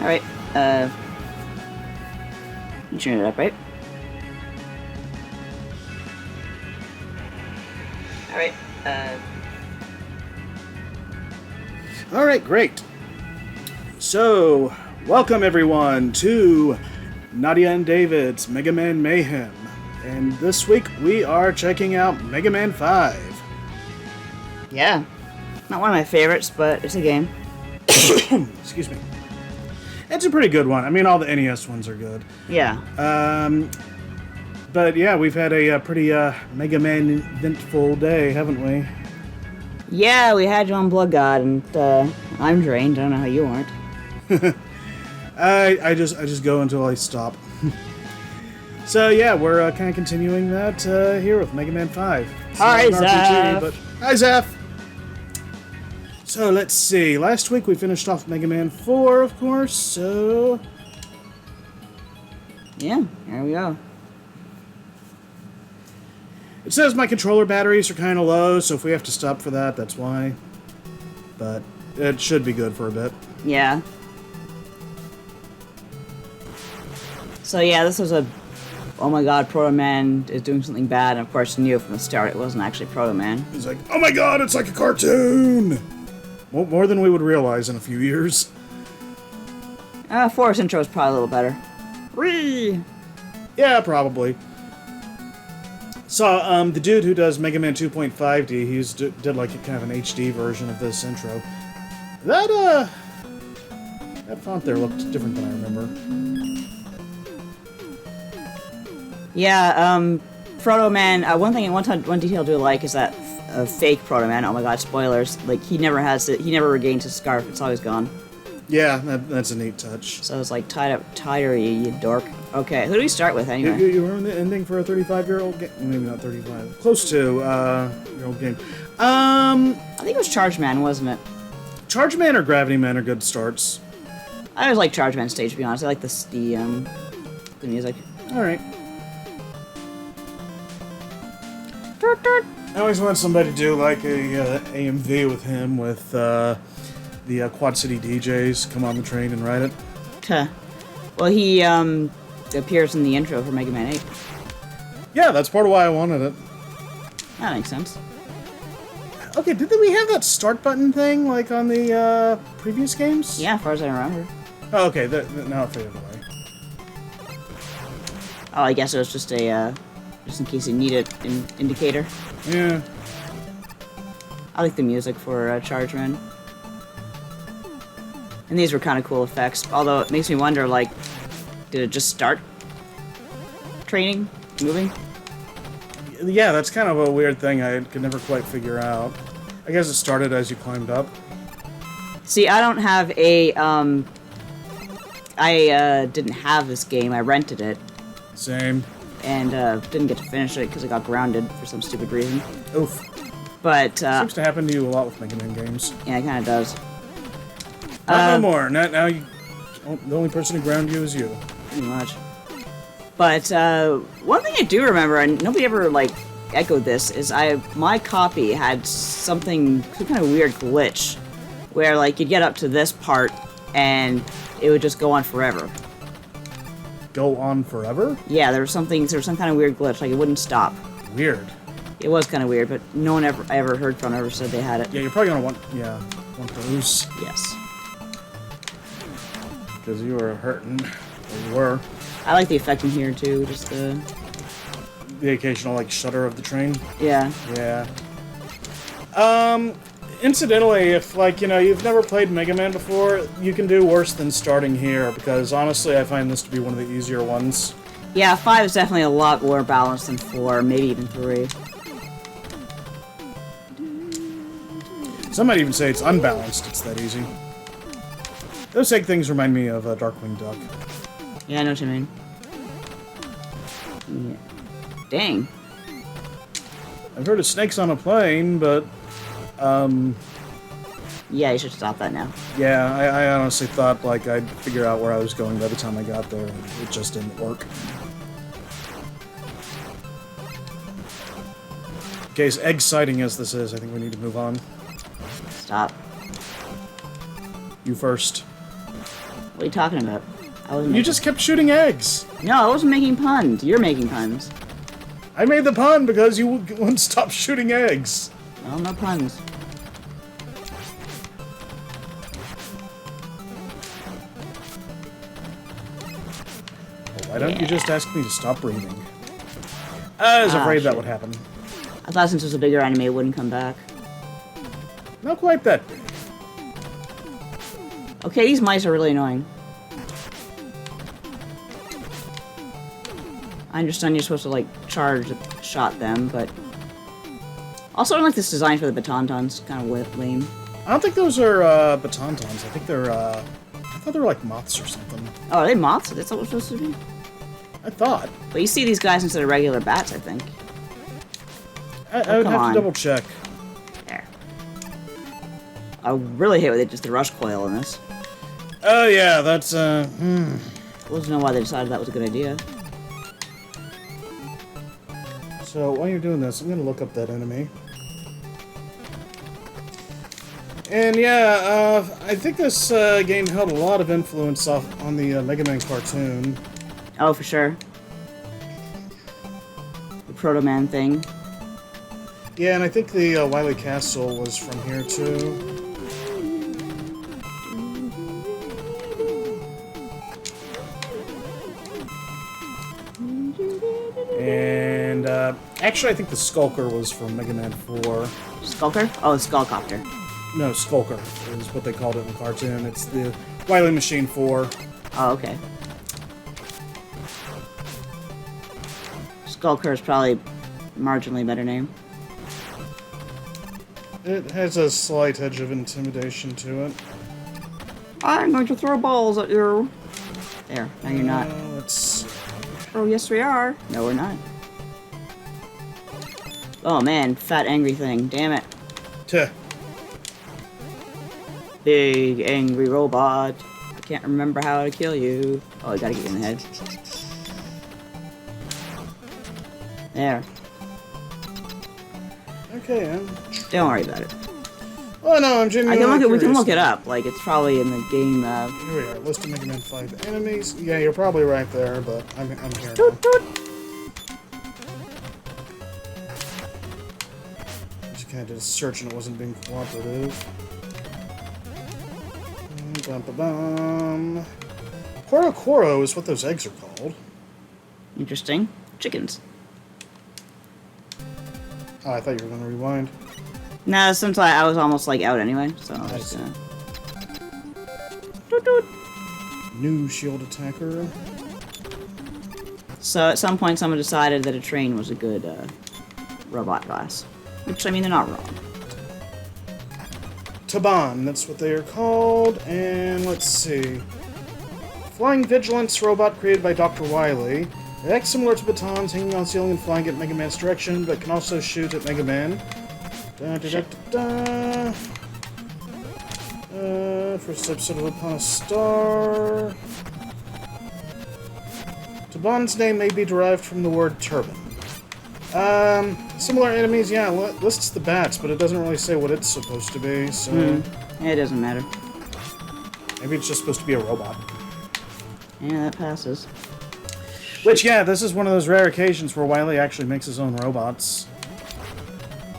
Alright, you turn it up, right? Alright, Alright, great. So, welcome everyone to Nadia and David's Mega Man Mayhem. And this week we are checking out Mega Man 5. yeah. Not one of my favorites, but it's a game. Excuse me. It's a pretty good one. I mean, all the NES ones are good. Yeah. But yeah, we've had a pretty Mega Man eventful day, haven't we? Yeah, we had you on Blood God, and I'm drained. I don't know how you aren't. I just go until I stop. So yeah, we're kind of continuing that here with Mega Man 5. Hi, It's not an RPG, Zeph. but hi, Zeph. So let's see. Last week we finished off Mega Man 4, of course. So Yeah, here we go. it says my controller batteries are kind of low, so if we have to stop for that, that's why. But it should be good for a bit. Yeah. So yeah, this was a... Oh my god, Proto Man is doing something bad, and of course you knew from the start it wasn't actually Proto Man. He's like, oh my god, it's like a cartoon! More than we would realize in a few years. Forest intro is probably a little better. Whee! Yeah, probably. So, the dude who does Mega Man 2.5D, did like a kind of an HD version of this intro. That font there looked different than I remember. Yeah, Proto Man, one detail I do like is that fake Proto Man, oh my god, spoilers, like, he never regains his scarf, it's always gone. Yeah, that's a neat touch. So it's like, tighter, you dork. Okay, who do we start with, anyway? You remember the ending for a 35-year-old game? Maybe not 35. Close to, year old game. I think it was Charge Man, wasn't it? Charge Man or Gravity Man are good starts. I always like Charge Man stage, to be honest. I like the music. Alright. I always want somebody to do like a AMV with him, with the Quad City DJs come on the train and ride it. Huh. Well, he appears in the intro for Mega Man 8. Yeah, that's part of why I wanted it. That makes sense. Okay, didn't we have that start button thing like on the previous games? Yeah, as far as I remember. Oh, okay, now it faded away. Oh, I guess it was just a, just in case you need an indicator. Yeah. I like the music for Charge Man. And these were kind of cool effects, although it makes me wonder, like, did it just start training, moving? Yeah, that's kind of a weird thing I could never quite figure out. I guess it started as you climbed up. See, I don't have a, I didn't have this game, I rented it. Same. And didn't get to finish it because it got grounded for some stupid reason. Oof. But seems to happen to you a lot with Mega Man games. yeah, it kind of does. Not no more. Now you, the only person to ground you is you. Pretty much. But one thing I do remember, and nobody ever like echoed this, is my copy had some kind of weird glitch where like you'd get up to this part and it would just go on forever. Go on forever? Yeah, there was some kind of weird glitch, like it wouldn't stop. Weird. It was kind of weird, but no one I ever heard from ever said they had it. Yeah, you're probably gonna want those. Yes. Because you were hurting. Or you were. I like the effect in here too, just the occasional like shudder of the train. yeah. Yeah. Incidentally, if like, you've never played Mega Man before, you can do worse than starting here, because honestly I find this to be one of the easier ones. Yeah, 5 is definitely a lot more balanced than 4, maybe even 3. Some might even say it's unbalanced, it's that easy. Those egg things remind me of a Darkwing Duck. Yeah, I know what you mean. Yeah. Dang. I've heard of snakes on a plane, but, Yeah, you should stop that now. yeah, I honestly thought, like, I'd figure out where I was going by the time I got there, and it just didn't work. Okay, as exciting as this is, I think we need to move on. Stop. You first. What are you talking about? I wasn't. You just kept shooting eggs. No, I wasn't making puns. You're making puns. I made the pun because you wouldn't stop shooting eggs. Well, no puns. Why don't you just ask me to stop breathing? I was afraid that would happen. I thought since it was a bigger enemy, it wouldn't come back. Not quite that big. Okay, these mice are really annoying. I understand you're supposed to, like, shot them, but... Also, I don't like this design for the Batantons. Kind of lame. I don't think those are, Batantons. I think they're, I thought they were like moths or something. Oh, are they moths? That's what we're supposed to be? I thought. But you see these guys instead of regular bats, I think. I would have to double check. There. I really hate when they just the rush coil in this. Oh yeah, that's I don't know why they decided that was a good idea. So while you're doing this, I'm gonna look up that enemy. And yeah, I think this game held a lot of influence on the Mega Man cartoon. Oh, for sure. The Proto Man thing. Yeah, and I think the Wily Castle was from here too. And actually, I think the Skulker was from Mega Man 4. Skulker? Oh, the Skullcopter. No, Skulker is what they called it in the cartoon. It's the Wily Machine 4. Oh, okay. Skulker is probably marginally better name. It has a slight edge of intimidation to it. I'm going to throw balls at you. There. No, you're not. Let's... Oh, yes, we are. No, we're not. Oh, man. Fat, angry thing. Damn it. Tuh. Big, angry robot. I can't remember how to kill you. Oh, I gotta get you in the head. There. Okay, Don't worry about it. Oh no, I'm genuinely we can curious. look it up. Like, it's probably in the game. Here we are. List of Mega Man 5 enemies. Yeah, you're probably right there, but I'm here now. Toot, toot. Just kind of did a search and it wasn't being cooperative. Bum, bum, bum. Koro is what those eggs are called. Interesting. Chickens. Oh, I thought you were going to rewind. No, since I was almost, like, out anyway, so I was just gonna... Toot, toot. New shield attacker. So, at some point, someone decided that a train was a good, robot class. Which, I mean, they're not wrong. Taban, that's what they are called. And let's see. Flying Vigilance robot created by Dr. Wily. They act similar to batons, hanging on ceiling and flying at Mega Man's direction, but can also shoot at Mega Man. Da, da, da, da, da. First episode of Upon a Star. Taban's name may be derived from the word turban. Similar enemies, yeah, lists the bats, but it doesn't really say what it's supposed to be, so... It doesn't matter. Maybe it's just supposed to be a robot. Yeah, that passes. Which, yeah, this is one of those rare occasions where Wily actually makes his own robots.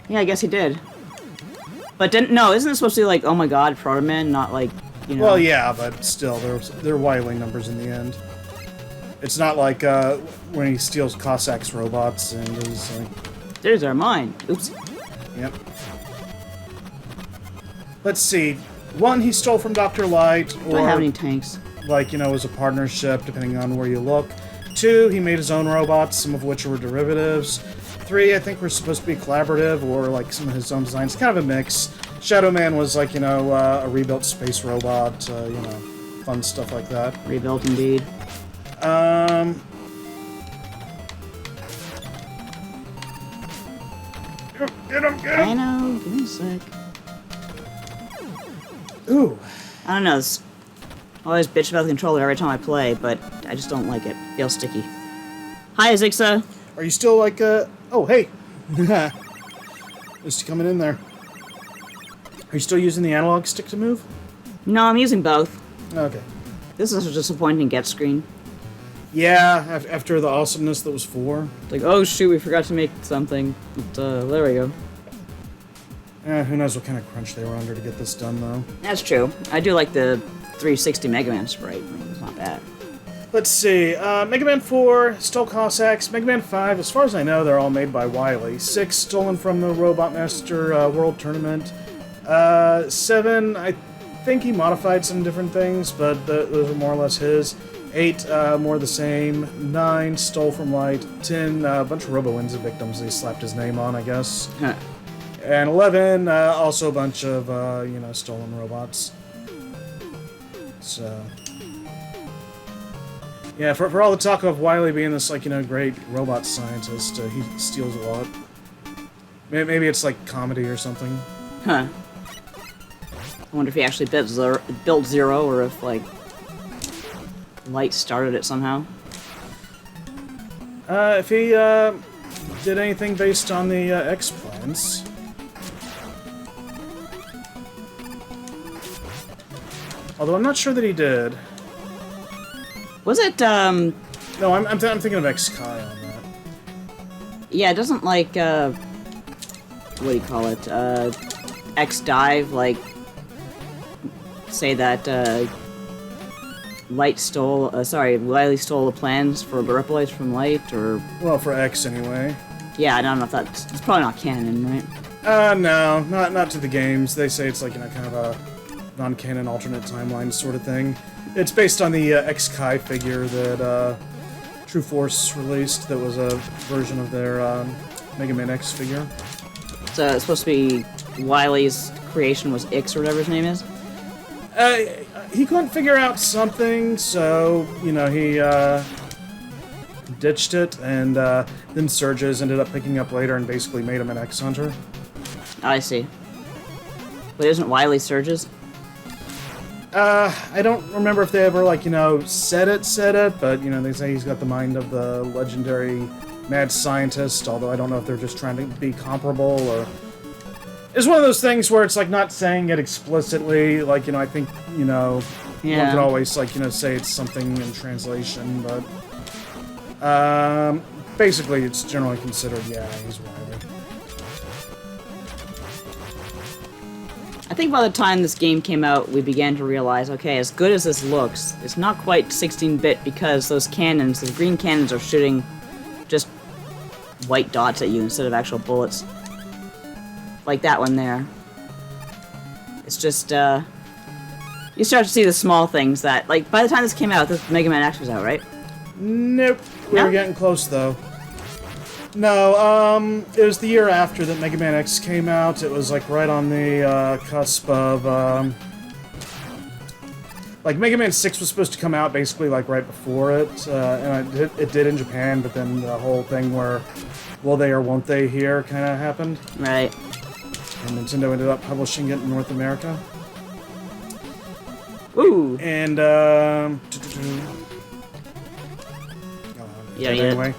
Yeah, I guess he did. But no, isn't it supposed to be like, oh my god, Proto Man, not like, you know... Well, yeah, but still, they're Wily numbers in the end. It's not like when he steals Cossacks robots and is like... These are mine. Oops. Yep. Let's see. One, he stole from Dr. Light, Do I have or, any tanks? like, you know, as a partnership, depending on where you look. 2, he made his own robots, some of which were derivatives. 3, I think were supposed to be collaborative, or, like, some of his own designs. Kind of a mix. Shadow Man was, like, you know, a rebuilt space robot, you know, fun stuff like that. Rebuilt indeed. Get him! I know, give me a sec. Ooh. I don't know, I always bitch about the controller every time I play, but I just don't like it. It feels sticky. Hi, Aziksa. Are you still like, oh, hey! Just coming in there. Are you still using the analog stick to move? No, I'm using both. Okay. this is a disappointing get screen. Yeah, after the awesomeness that was 4. Like, oh shoot, we forgot to make something. But, there we go. Who knows what kind of crunch they were under to get this done, though. That's true. I do like the 360 Mega Man sprite. I mean, it's not bad. Let's see. Mega Man 4, Stole Cossacks. Mega Man 5, as far as I know, they're all made by Wily. 6, stolen from the Robot Master World Tournament. 7, I think he modified some different things, but those are more or less his. 8, more the same. 9, stole from Light. 10, a bunch of Robo-Windsor victims he slapped his name on, I guess. Huh. And 11, also a bunch of, stolen robots. So... yeah, for all the talk of Wily being this, great robot scientist, he steals a lot. Maybe it's, comedy or something. Huh. I wonder if he actually built Zero, or if, Light started it somehow. If he, did anything based on the, X-Planes. Although I'm not sure that he did. Was it, No, I'm thinking of X-Kai on that. yeah, it doesn't, what do you call it, X-Dive, say that, Wily stole the plans for Ripple from Light, or... Well, for X, anyway. Yeah, I don't know if it's probably not canon, right? No, not to the games. They say it's, kind of a non-canon alternate timeline sort of thing. It's based on the X-Kai figure that True Force released that was a version of their Mega Man X figure. So it's supposed to be Wily's creation was X or whatever his name is? He couldn't figure out something, so, he ditched it, and then Surges ended up picking up later and basically made him an X-Hunter. I see. But isn't Wily Surges? I don't remember if they ever, said it, but, they say he's got the mind of the legendary mad scientist, although I don't know if they're just trying to be comparable, or... It's one of those things where it's, not saying it explicitly, I think, Yeah. one could always, say it's something in translation, but... basically, it's generally considered, yeah, he's Wily. I think by the time this game came out, we began to realize, okay, as good as this looks, it's not quite 16-bit because those cannons, the green cannons, are shooting just white dots at you instead of actual bullets. Like that one there. It's just, you start to see the small things that, by the time this came out, this Mega Man X was out, right? Nope. We No? were getting close, though. No, it was the year after that Mega Man X came out. It was, right on the, cusp of, Mega Man 6 was supposed to come out, basically, right before it. And it did in Japan, but then the whole thing where will they or won't they here kind of happened. Right. And Nintendo ended up publishing it in North America. Ooh. And, Yeah, anyway.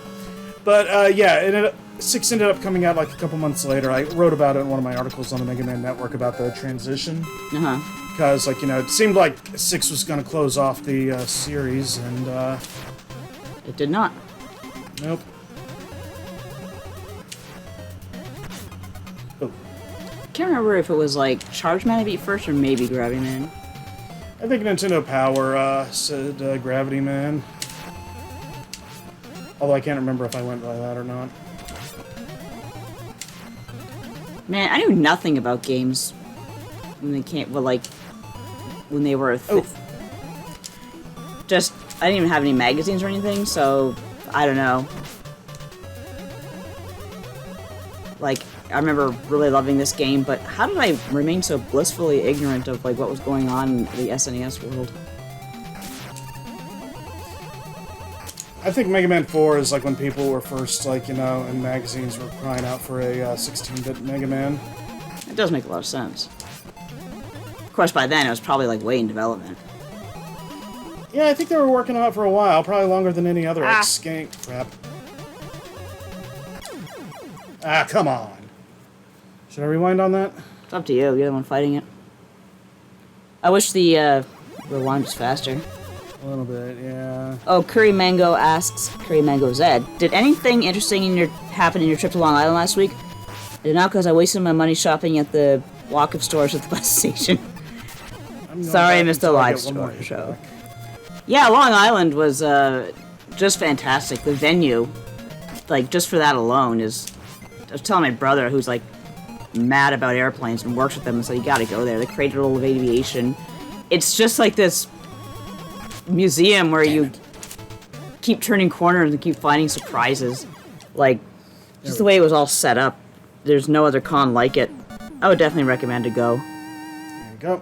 But, yeah, 6 ended up coming out, a couple months later. I wrote about it in one of my articles on the Mega Man Network about the transition. Uh-huh. Because, it seemed like 6 was going to close off the series, and, It did not. nope. Oh, Can't remember if it was, Charge Man I beat first or maybe Gravity Man. I think Nintendo Power said Gravity Man. Although I can't remember if I went by that or not. Man, I knew nothing about games when they came, when they were just, I didn't even have any magazines or anything, so, I don't know. I remember really loving this game, but how did I remain so blissfully ignorant of, what was going on in the SNES world? I think Mega Man 4 is when people were first, in magazines were crying out for a 16-bit Mega Man. It does make a lot of sense. Of course, by then, it was probably, way in development. Yeah, I think they were working on it for a while, probably longer than any other X game. Crap. Ah, come on. Should I rewind on that? It's up to you. You're the one fighting it. I wish the rewind was faster. A little bit, yeah. Oh, Curry Mango asks, Curry Mango Zed, did anything interesting happen in your trip to Long Island last week? I did not, because I wasted my money shopping at the walk-up stores at the bus station. Sorry, I missed the live store show. Yeah, Long Island was just fantastic. The venue, like, just for that alone is... I was telling my brother, who's, like, mad about airplanes and works with them, and so you gotta go there. They created a little aviation. It's just like this museum where you keep turning corners and keep finding surprises. Like, just the way it was all set up. There's no other con like it. I would definitely recommend to go. There you go.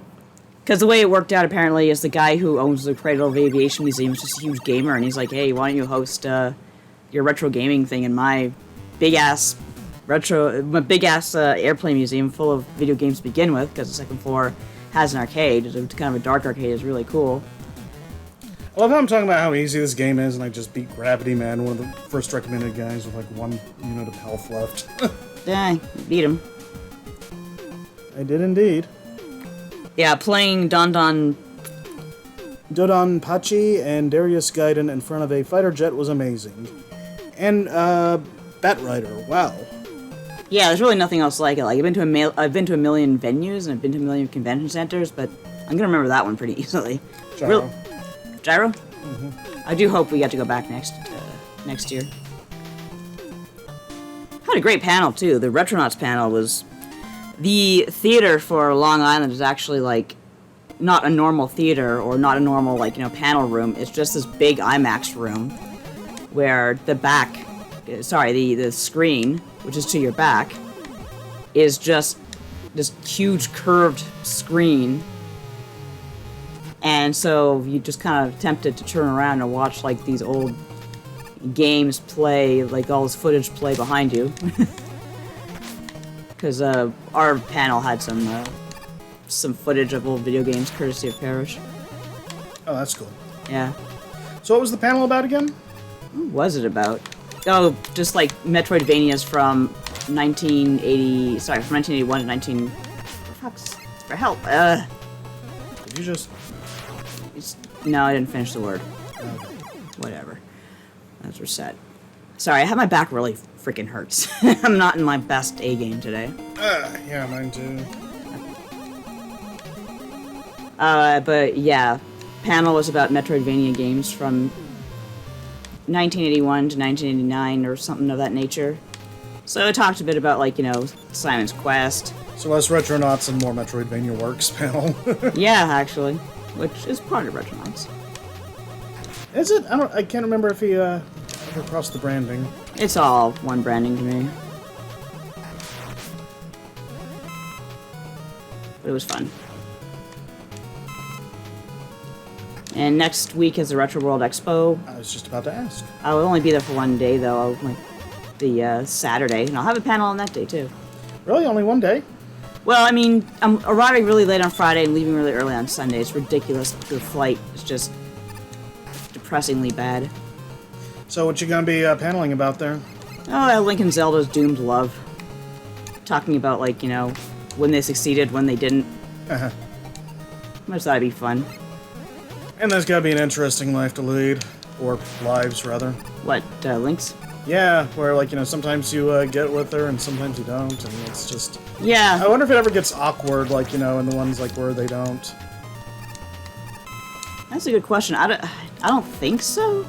Because the way it worked out, apparently, is the guy who owns the Cradle of Aviation Museum is just a huge gamer, and he's like, hey, why don't you host your retro gaming thing in my big-ass airplane museum full of video games to begin with, because the second floor has an arcade. It's kind of a dark arcade. It's really cool. I love how I'm talking about how easy this game is, and I just beat Gravity Man, one of the first recommended guys with like 1 unit of health left. Yeah, beat him. I did indeed. Yeah, playing Dodon Pachi and Darius Gaiden in front of a fighter jet was amazing. And Batrider, wow. Yeah, there's really nothing else like it. Like I've been to a million venues and I've been to a million convention centers, but I'm gonna remember that one pretty easily. Gyro. Gyro? Mm-hmm. I do hope we get to go back next year. Had a great panel too. The Retronauts panel was... The theater for Long Island is actually like not a normal theater or not a normal panel room. It's just this big IMAX room where the screen, which is to your back, is just this huge curved screen. And so you just kind of tempted to turn around and watch like these old games play, like all this footage play behind you. Because our panel had some footage of old video games, courtesy of Parrish. Oh, that's cool. Yeah. So what was the panel about again? What was it about? Oh, just like Metroidvanias from 1981 to 19... For help. Did you just... No, I didn't finish the word. Okay. Whatever. That's reset. Sorry, I have my back really freaking hurts. I'm not in my best A game today. Yeah, mine too. But yeah, panel was about Metroidvania games from 1981 to 1989 or something of that nature. So it talked a bit about Simon's Quest. So less Retronauts and more Metroidvania Works panel. Yeah, actually, which is part of Retronauts. Is it? I can't remember if he ever crossed the branding. It's all one branding to me. But it was fun. And next week is the Retro World Expo. I was just about to ask. I will only be there for one day, though. The Saturday. And I'll have a panel on that day, too. Really? Only one day? Well, I mean, I'm arriving really late on Friday and leaving really early on Sunday. It's ridiculous. The flight is just depressingly bad. So what you gonna be paneling about there? Oh, Lincoln Zelda's Doomed Love. Talking about, when they succeeded, when they didn't. Uh-huh. I just thought it'd be fun. And there's gotta be an interesting life to lead. Or lives, rather. What, Link's? Yeah, where, sometimes you get with her and sometimes you don't, and it's just... Yeah. I wonder if it ever gets awkward, in the ones, where they don't. That's a good question. I don't think so.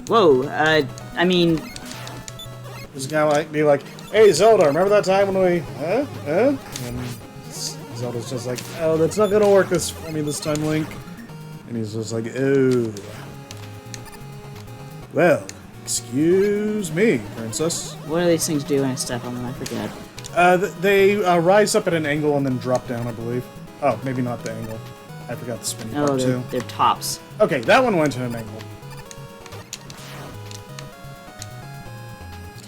Whoa, I mean... It's gonna be like, hey, Zelda, remember that time when we... And Zelda's just like, oh, that's not gonna work for me this time, Link. And he's just like, oh. Well, excuse me, princess. What do these things do when I step on them? I forget. They rise up at an angle and then drop down, I believe. Oh, maybe not the angle. I forgot the spinning part, too. They're tops. Okay, that one went to an angle.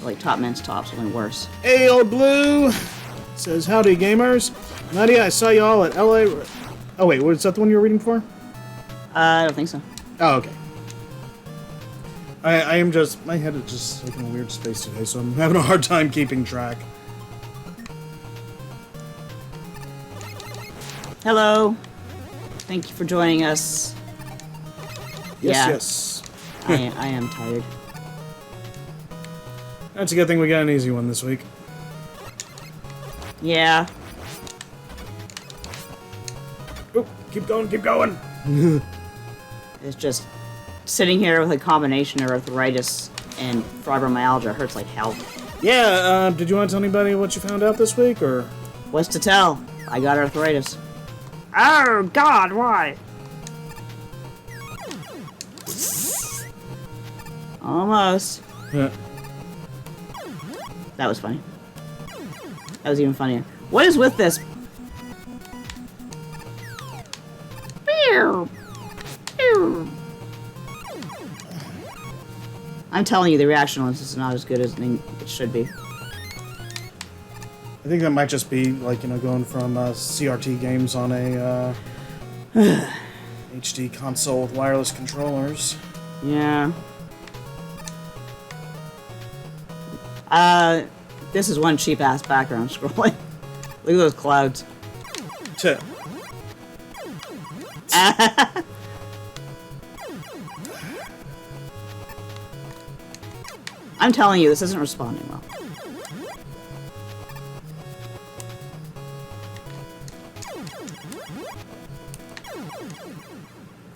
Like Top Man's tops, only worse. Hey, old Blue! Says, howdy, gamers. Nadia, I saw y'all at LA... Oh, wait, was that the one you were reading for? I don't think so. Oh, okay. I am just... My head is just in a weird space today, so I'm having a hard time keeping track. Hello. Thank you for joining us. Yeah. Yes. I am tired. That's a good thing we got an easy one this week. Yeah. Oh, keep going, keep going. It's just sitting here with a combination of arthritis and fibromyalgia hurts like hell. Yeah, did you want to tell anybody what you found out this week, or? What's to tell? I got arthritis. Oh, God, why? Almost. Yeah. That was funny. That was even funnier. What is with this? I'm telling you, the reaction on this is not as good as it should be. I think that might just be, like, you know, going from CRT games on a HD console with wireless controllers. Yeah. This is one cheap-ass background scrolling. Look at those clouds. Tip. I'm telling you, this isn't responding well.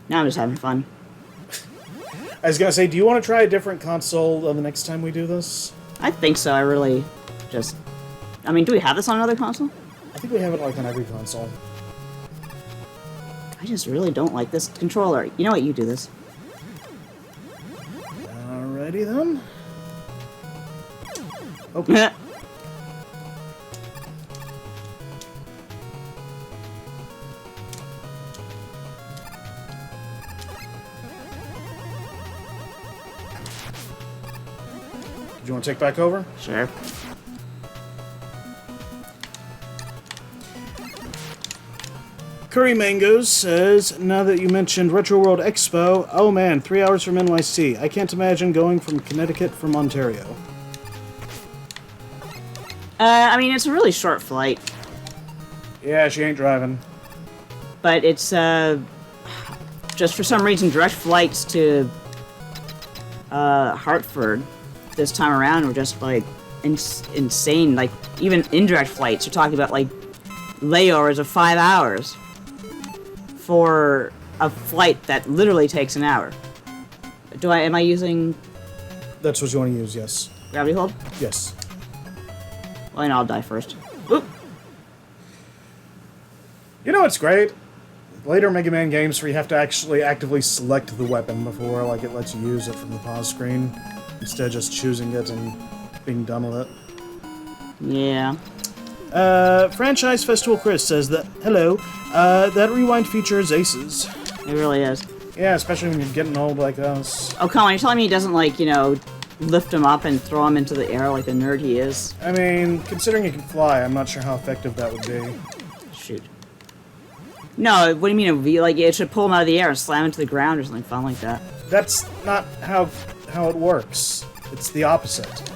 Now I'm just having fun. I was gonna say, do you want to try a different console the next time we do this? I think so. I really just... I mean, do we have this on another console? I think we have it, like, on every console. I just really don't like this controller. You know what? You do this. Alrighty then. Oh. Do you want to take back over? Sure. Curry Mangoes says, now that you mentioned Retro World Expo, oh man, 3 hours from NYC. I can't imagine going from Connecticut from Ontario. I mean, it's a really short flight. Yeah, she ain't driving. But it's, just for some reason, direct flights to, Hartford this time around were just, like, insane. Like, even indirect flights, you're talking about, like, layovers of 5 hours for a flight that literally takes an hour. Am I using That's what you want to use, yes. gravity hold? Yes. Well, then I'll die first. Oop! You know what's great? Later Mega Man games where you have to actually actively select the weapon before, like, it lets you use it from the pause screen, instead of just choosing it and being done with it. Yeah. Franchise Festival Chris says that, hello, that rewind feature is aces. It really is. Yeah, especially when you're getting old like us. Oh, come on, you're telling me he doesn't, like, you know, lift him up and throw him into the air like the nerd he is? I mean, considering you can fly, I'm not sure how effective that would be. Shoot. No, what do you mean it would be? Like, it should pull him out of the air and slam him to the ground or something fun like that. That's not how it works. It's the opposite.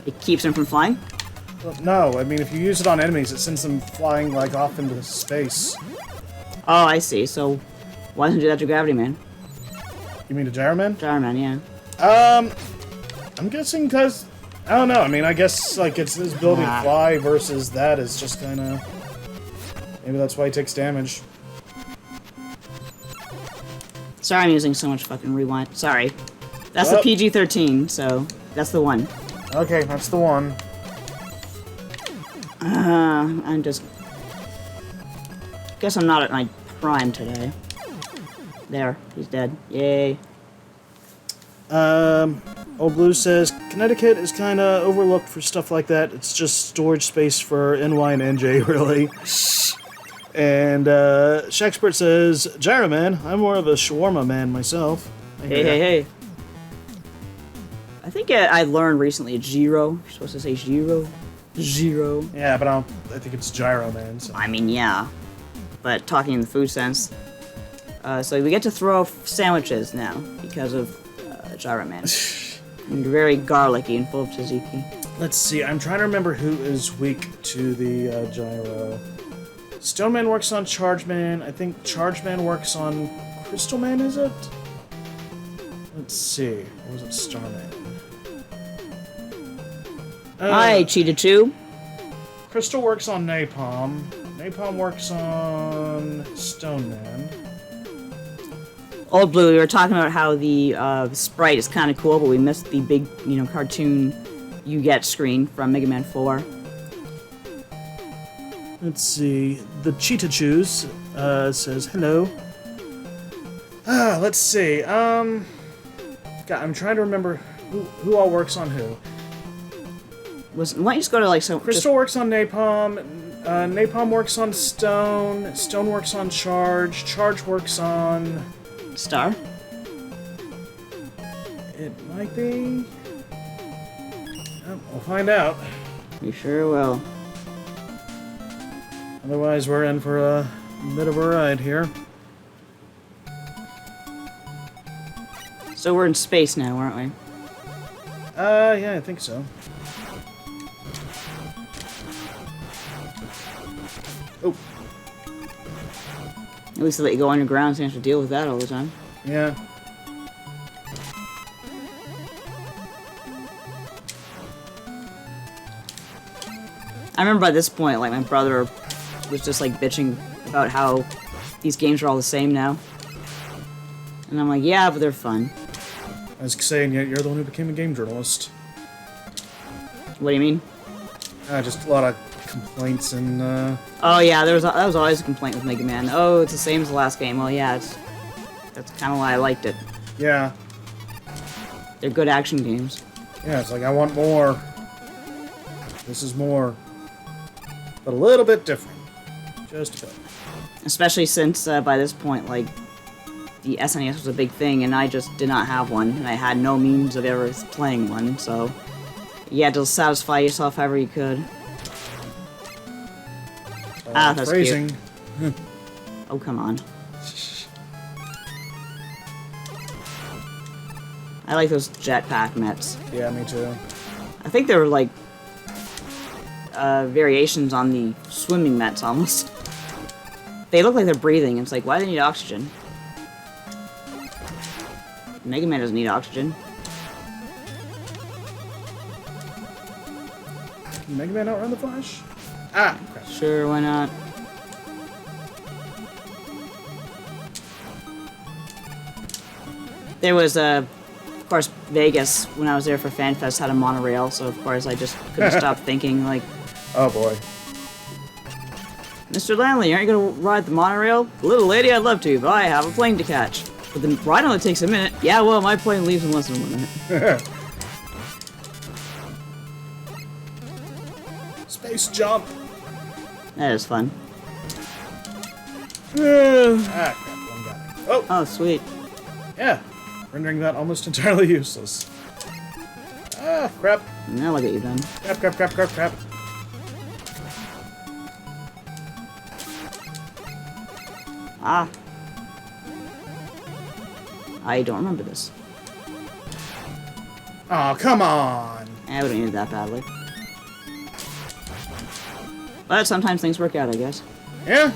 It keeps him from flying? Well, no, I mean, if you use it on enemies, it sends them flying, like, off into space. Oh, I see. So, why doesn't it do that to Gravity Man? You mean to Gyro Man? Gyro Man, yeah. I'm guessing because... I don't know, I mean, I guess, like, it's his ability to fly versus that is just kinda... Maybe that's why he takes damage. Sorry I'm using so much fucking rewind. Sorry. That's the PG-13, so that's the one. Okay, that's the one. I'm just... Guess I'm not at my prime today. There, he's dead. Yay. Old Blue says, Connecticut is kinda overlooked for stuff like that. It's just storage space for NY and NJ, really. And, Shakspert says, Gyro Man, I'm more of a shawarma man myself. Hey. I think I learned recently Giro. You're supposed to say Giro. Giro. Yeah, but I think it's Gyro Man. So. I mean, yeah. But talking in the food sense. So we get to throw sandwiches now because of Gyro Man. And very garlicky and full of tzatziki. Let's see, I'm trying to remember who is weak to the Gyro. Stone Man works on Charge Man. I think Charge Man works on Crystal Man, is it? Let's see. What was it? Starman. Hi, Cheetah Chew. Crystal works on Napalm. Napalm works on Stone Man. Old Blue, we were talking about how the sprite is kind of cool, but we missed the big, cartoon you get screen from Mega Man 4. Let's see. The Cheetah Chews says hello. Let's see. God, I'm trying to remember who all works on who. Why don't you just go to like some... Crystal works on Napalm. Napalm works on Stone. Stone works on Charge. Charge works on... Star? It might be... we'll find out. You sure will. Otherwise, we're in for a bit of a ride here. So we're in space now, aren't we? Yeah, I think so. Oh. At least they let you go underground so you don't have to deal with that all the time. Yeah. I remember by this point, like, my brother was just, like, bitching about how these games are all the same now. And I'm like, yeah, but they're fun. I was saying, you're the one who became a game journalist. What do you mean? Just a lot of complaints and, Oh, yeah, that was always a complaint with Mega Man. Oh, it's the same as the last game. Well, yeah, that's kind of why I liked it. Yeah. They're good action games. Yeah, it's like, I want more. This is more. But a little bit different. Just a bit. Especially since, by this point, like, the SNES was a big thing, and I just did not have one, and I had no means of ever playing one, so you had to satisfy yourself however you could. That's phrasing. cute. Oh, come on. I like those jetpack Mets. Yeah, me too. I think they were like variations on the swimming Mets almost. They look like they're breathing. It's like, why do they need oxygen? Mega Man doesn't need oxygen. Can Mega Man outrun the Flash? Ah, crap. Sure, why not? There was of course, Vegas, when I was there for FanFest, had a monorail, so of course I just couldn't stop thinking, like, Oh boy. Mr. Lanley, aren't you gonna ride the monorail? Little lady, I'd love to, but I have a plane to catch. But the ride only takes a minute. Yeah, well, my plane leaves in less than 1 minute. Space jump. That is fun. Ah, crap. One got me. Oh, Oh, sweet. yeah. Rendering that almost entirely useless. Ah, crap. Now look at you done. Crap, crap, crap, crap, crap. Ah. I don't remember this. Oh, come on. Eh, we don't need it that badly. But sometimes things work out, I guess. Yeah.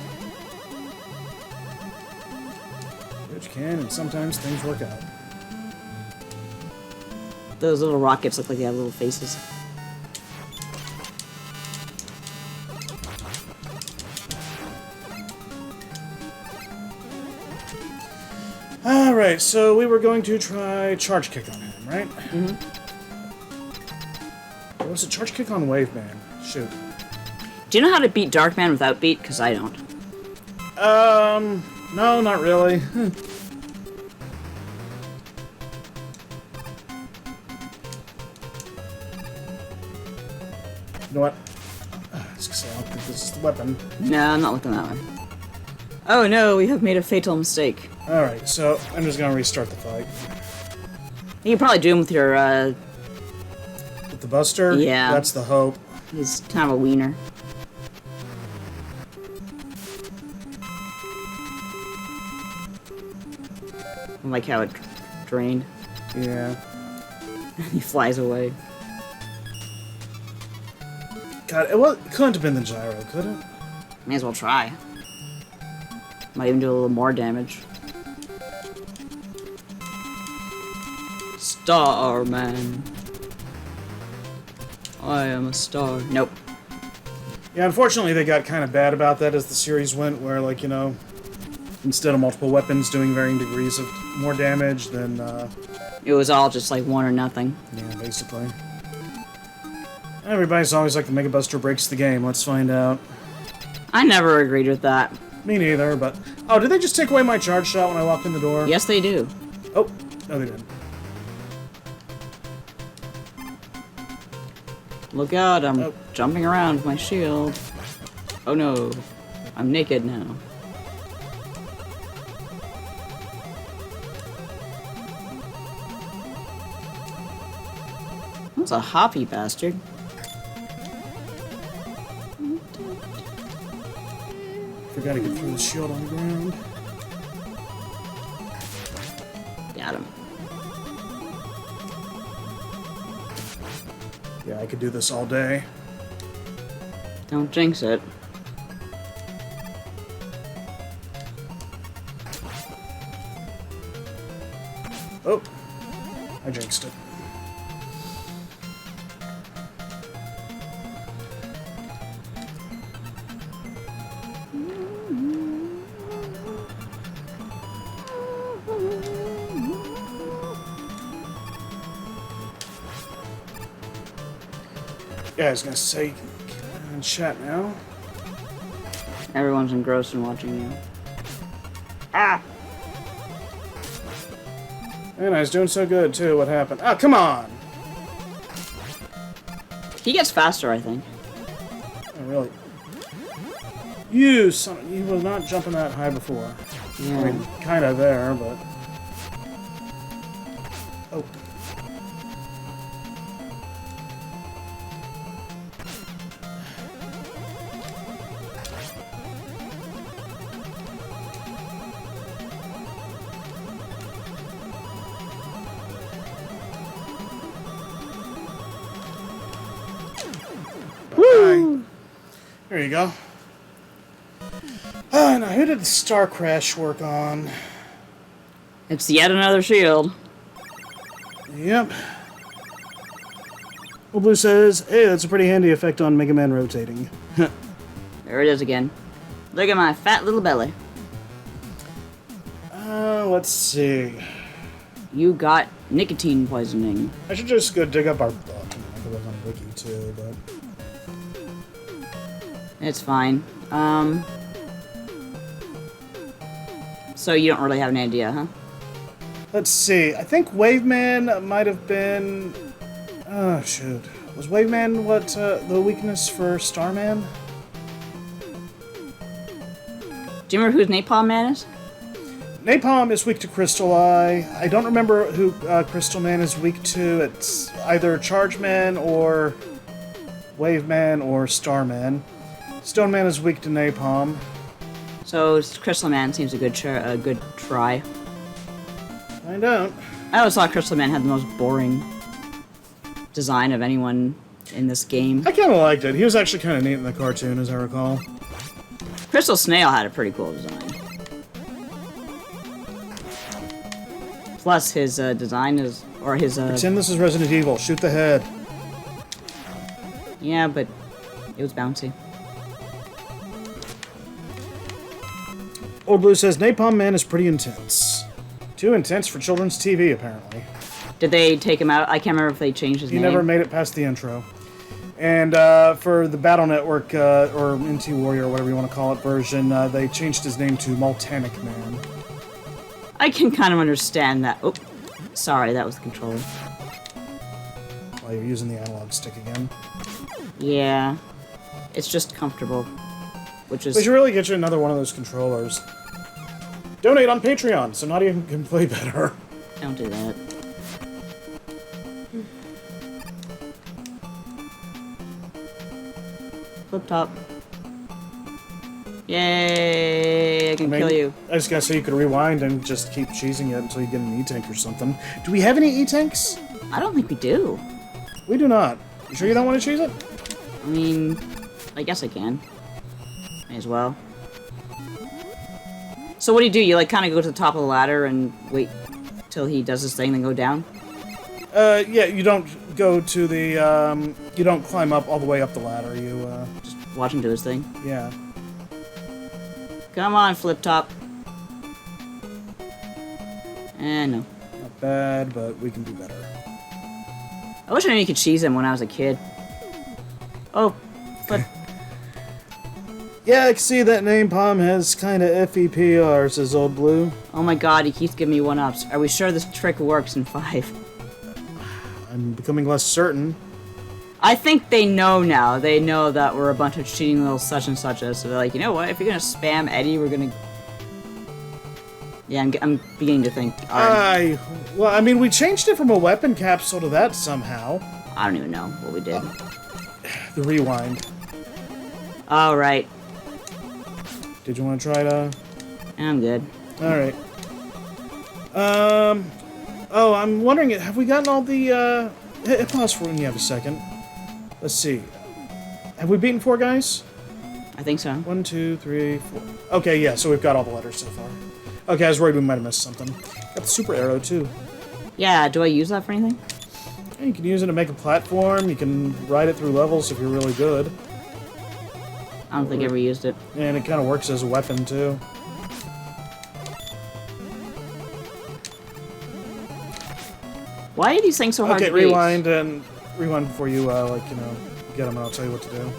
Which can, and sometimes things work out. Those little rockets look like they have little faces. Alright, so we were going to try Charge Kick on him, right? Mm-hmm. Or was it Charge Kick on Wave Man? Shoot. Do you know how to beat Darkman without beat? Because I don't. No, not really. You know what? I was gonna say, I don't think this is the weapon. No, I'm not looking that way. Oh no, we have made a fatal mistake. Alright, so I'm just gonna restart the fight. You can probably do him with your, With the Buster? Yeah. That's the hope. he's kind of a wiener. I like how it drained. Yeah. He flies away. God, couldn't have been the gyro, could it? May as well try. Might even do a little more damage. star man. I am a star. Nope. Yeah, unfortunately they got kind of bad about that as the series went, where, like, you know, instead of multiple weapons doing varying degrees of more damage, then, It was all just like one or nothing. yeah, basically. Everybody's always like the Mega Buster breaks the game. Let's find out. I never agreed with that. Me neither, but... Oh, did they just take away my charge shot when I walked in the door? Yes, they do. Oh, no they didn't. Look out, I'm jumping around with my shield. Oh no, I'm naked now. That's a hoppy bastard. Forgot to get through the shield on the ground. Got him. Yeah, I could do this all day. Don't jinx it. Oh, I jinxed it. Yeah, I was gonna say, you can chat now. Everyone's engrossed in watching you. Ah! And I was doing so good too. What happened? Oh, come on! He gets faster, I think. Oh, really? You son! You was not jumping that high before. Yeah. I mean, kind of there, but. Oh. Woo! There you go. Now who did the Star Crash work on? It's yet another shield. Yep. Well, Blue says, hey, that's a pretty handy effect on Mega Man rotating. There it is again. Look at my fat little belly. Let's see. You got nicotine poisoning. I should just go dig up our book. I could look on Wiki too, but... It's fine. So you don't really have an idea, huh? Let's see. I think Waveman might have been... Oh, shoot. Was Waveman what, the weakness for Starman? Do you remember who Napalm Man is? Napalm is weak to Crystal Eye. I don't remember who Crystal Man is weak to. It's either Charge Man or Waveman or Starman. Stone Man is weak to Napalm. So Crystal Man seems a good try. I don't. I always thought Crystal Man had the most boring design of anyone in this game. I kind of liked it. He was actually kind of neat in the cartoon, as I recall. Crystal Snail had a pretty cool design. Plus, his design is, or his Pretend this is Resident Evil. Shoot the head. yeah, but it was bouncy. Old Blue says Napalm Man is pretty intense. Too intense for children's TV, apparently. Did they take him out? I can't remember if they changed his He name. never made it past the intro. And for the Battle Network, or NT Warrior, or whatever you want to call it, version, they changed his name to Maltanic Man. I can kind of understand that. Oh, sorry, that was the controller. While you're using the analog stick again. Yeah, it's just comfortable, which is... We should really get you another one of those controllers. Donate on Patreon so Nadia can play better. Don't do that. Flip top. Yay! I can kill you. I just gotta say you could rewind and just keep cheesing it until you get an E-Tank or something. Do we have any E-Tanks? I don't think we do. We do not. You sure you don't want to cheese it? I mean, I guess I can. May as well. So what do? You like kind of go to the top of the ladder and wait till he does his thing, then go down? Yeah, you don't go to the, you don't climb up all the way up the ladder, you, Just watch him do his thing. yeah. Come on, Flip Top. No. Not bad, but we can do better. I wish I knew you could cheese him when I was a kid. Oh, but Yeah, I can see that name Palm has kind of iffy PR, says Old Blue. oh my god, he keeps giving me 1-ups. Are we sure this trick works in 5? I'm becoming less certain. I think they know now. They know that we're a bunch of cheating little such and suches. So they're like, you know what? If you're gonna spam Eddie, we're gonna. Yeah, I'm beginning to think. Alright. Well, I mean, we changed it from a weapon capsule to that somehow. I don't even know what we did. The rewind. All right. Did you want to try to? I'm good. All right. Oh, I'm wondering, have we gotten all the, pause for when you have a second. Let's see. Have we beaten 4 guys? I think so. 1, 2, 3, 4. Okay, yeah, so we've got all the letters so far. Okay, I was worried we might have missed something. Got the super arrow, too. Yeah, do I use that for anything? Yeah, you can use it to make a platform. You can ride it through levels if you're really good. I don't think I ever used it. And it kind of works as a weapon, too. Why are these things so hard Okay, to beat? rewind before you, like, you know, get them, and I'll tell you what to do.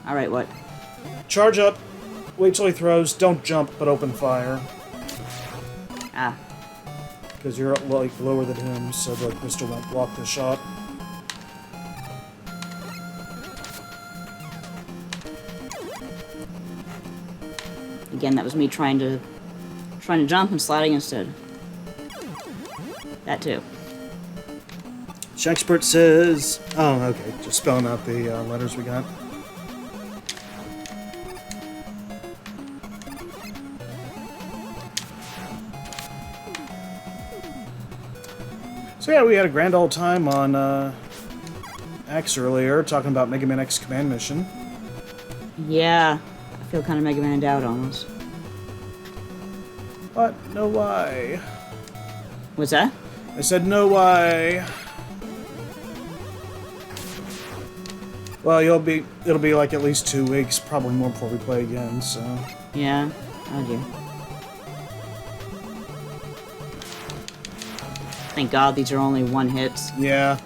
Alright, what? Charge up, wait till he throws, don't jump, but open fire. Ah. Because you're, like, lower than him, so, like, Mr. won't block the shot. Again, that was me trying to jump and sliding instead. That too. Shexpert says... Oh, okay, just spelling out the letters we got. So yeah, we had a grand old time on X earlier, talking about Mega Man X Command Mission. Yeah. I feel kind of Mega Man out almost. But no why. What's that? I said no why. Well, it'll be like at least 2 weeks, probably more before we play again, so... Yeah. Oh dear. Thank God these are only 1-hits. Yeah.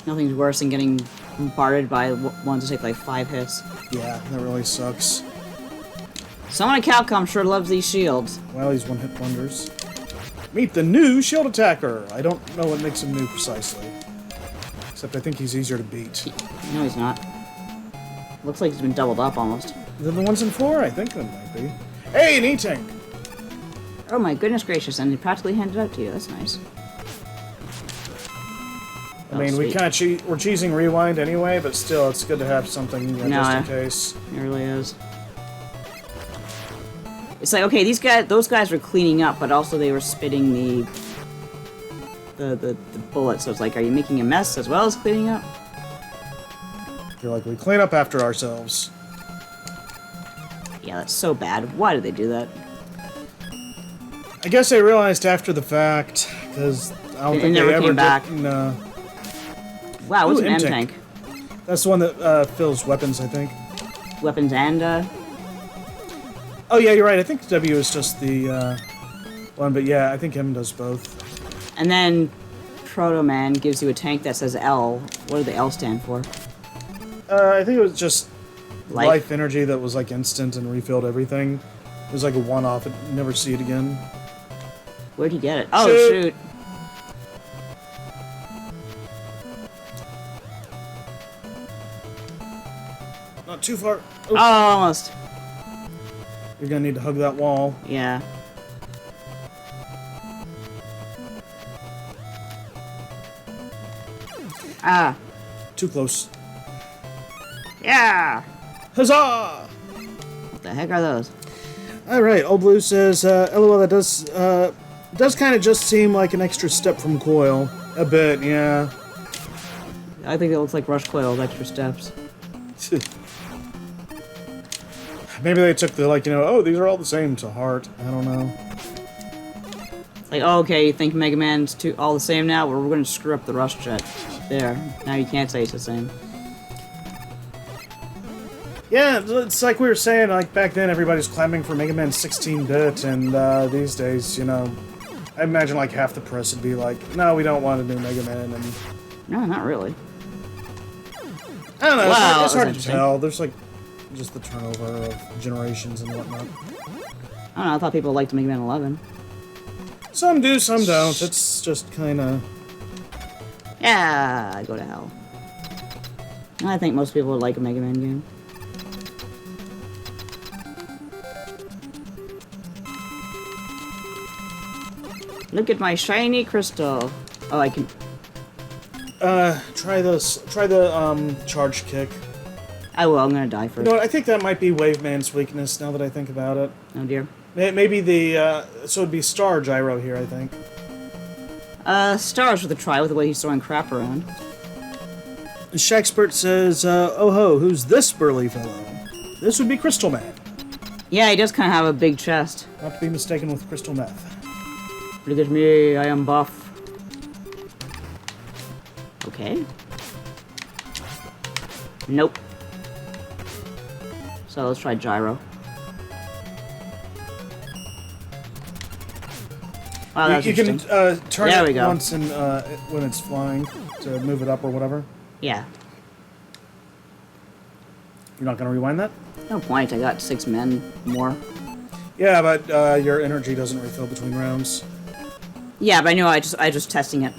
Nothing's worse than getting bombarded by ones that take like 5 hits. Yeah, that really sucks. Someone at Capcom sure loves these shields. Well, he's one-hit wonders. Meet the new shield attacker! I don't know what makes him new precisely. Except I think he's easier to beat. No, he's not. Looks like he's been doubled up almost. Than the ones in 4? I think that might be. Hey, an E-Tank! Oh my goodness gracious, and he practically handed it out to you. That's nice. I mean, we sweet. kind of we're cheesing rewind anyway, but still, it's good to have something just in case. It really is. It's like, okay, those guys were cleaning up, but also they were spitting the bullets. So it's like, are you making a mess as well as cleaning up? You're like, we clean up after ourselves. Yeah, that's so bad. Why did they do that? I guess I realized after the fact, because I don't They think never they ever came back. did. No. Wow, what's Ooh, an M-Tank. M-Tank? That's the one that fills weapons, I think. Weapons and, Oh yeah, you're right. I think W is just the one, but yeah, I think M does both. And then Proto Man gives you a tank that says L. What did the L stand for? I think it was just Life? life energy that was like instant and refilled everything. It was like a one-off. I'd never see it again. Where'd you get it? Oh, Shoot. shoot. Not too far. Oh, almost. You're gonna need to hug that wall. Yeah. Ah. Too close. Yeah. Huzzah! What the heck are those? Alright, Old Blue says, LOL, that does kind of just seem like an extra step from Coil. A bit, yeah. I think it looks like Rush Coil with extra steps. Maybe they took the, like, you know, oh, these are all the same to heart. I don't know. Like, oh, okay, you think Mega Man's all the same now? Well, we're gonna screw up the Rush Jet. There. Now you can't say it's the same. Yeah, it's like we were saying, like, back then everybody's clamoring for Mega Man 16-bit, and these days, you know, I imagine, like, half the press would be like, no, we don't want a new Mega Man, and... No, not really. I don't know, Wow, it's hard to that's tell. There's, like, just the turnover of generations and whatnot. I don't know, I thought people liked Mega Man 11. Some do, some don't. It's just kind of... Yeah, go to hell. I think most people would like a Mega Man game. Look at my shiny crystal. Oh, I can... Try this. Try the, charge kick. I will, I'm gonna die You first. know what, I think that might be Wave Man's weakness, now that I think about it. Oh dear. Maybe the, so it'd be Star Gyro here, I think. Stars with a try with the way he's throwing crap around. Shaqspert says, oh ho, who's this burly fellow? This would be Crystal Man. Yeah, he does kind of have a big chest. Not to be mistaken with Crystal Meth. Look at me, I am buff. Okay. Nope. So let's try Gyro. Wow, that's You can interesting. turn There we it go. once and, when it's flying to move it up or whatever. Yeah. You're not going to rewind that? No point, I got 6 men more. Yeah, but your energy doesn't refill between rounds. Yeah, but I know I just testing it.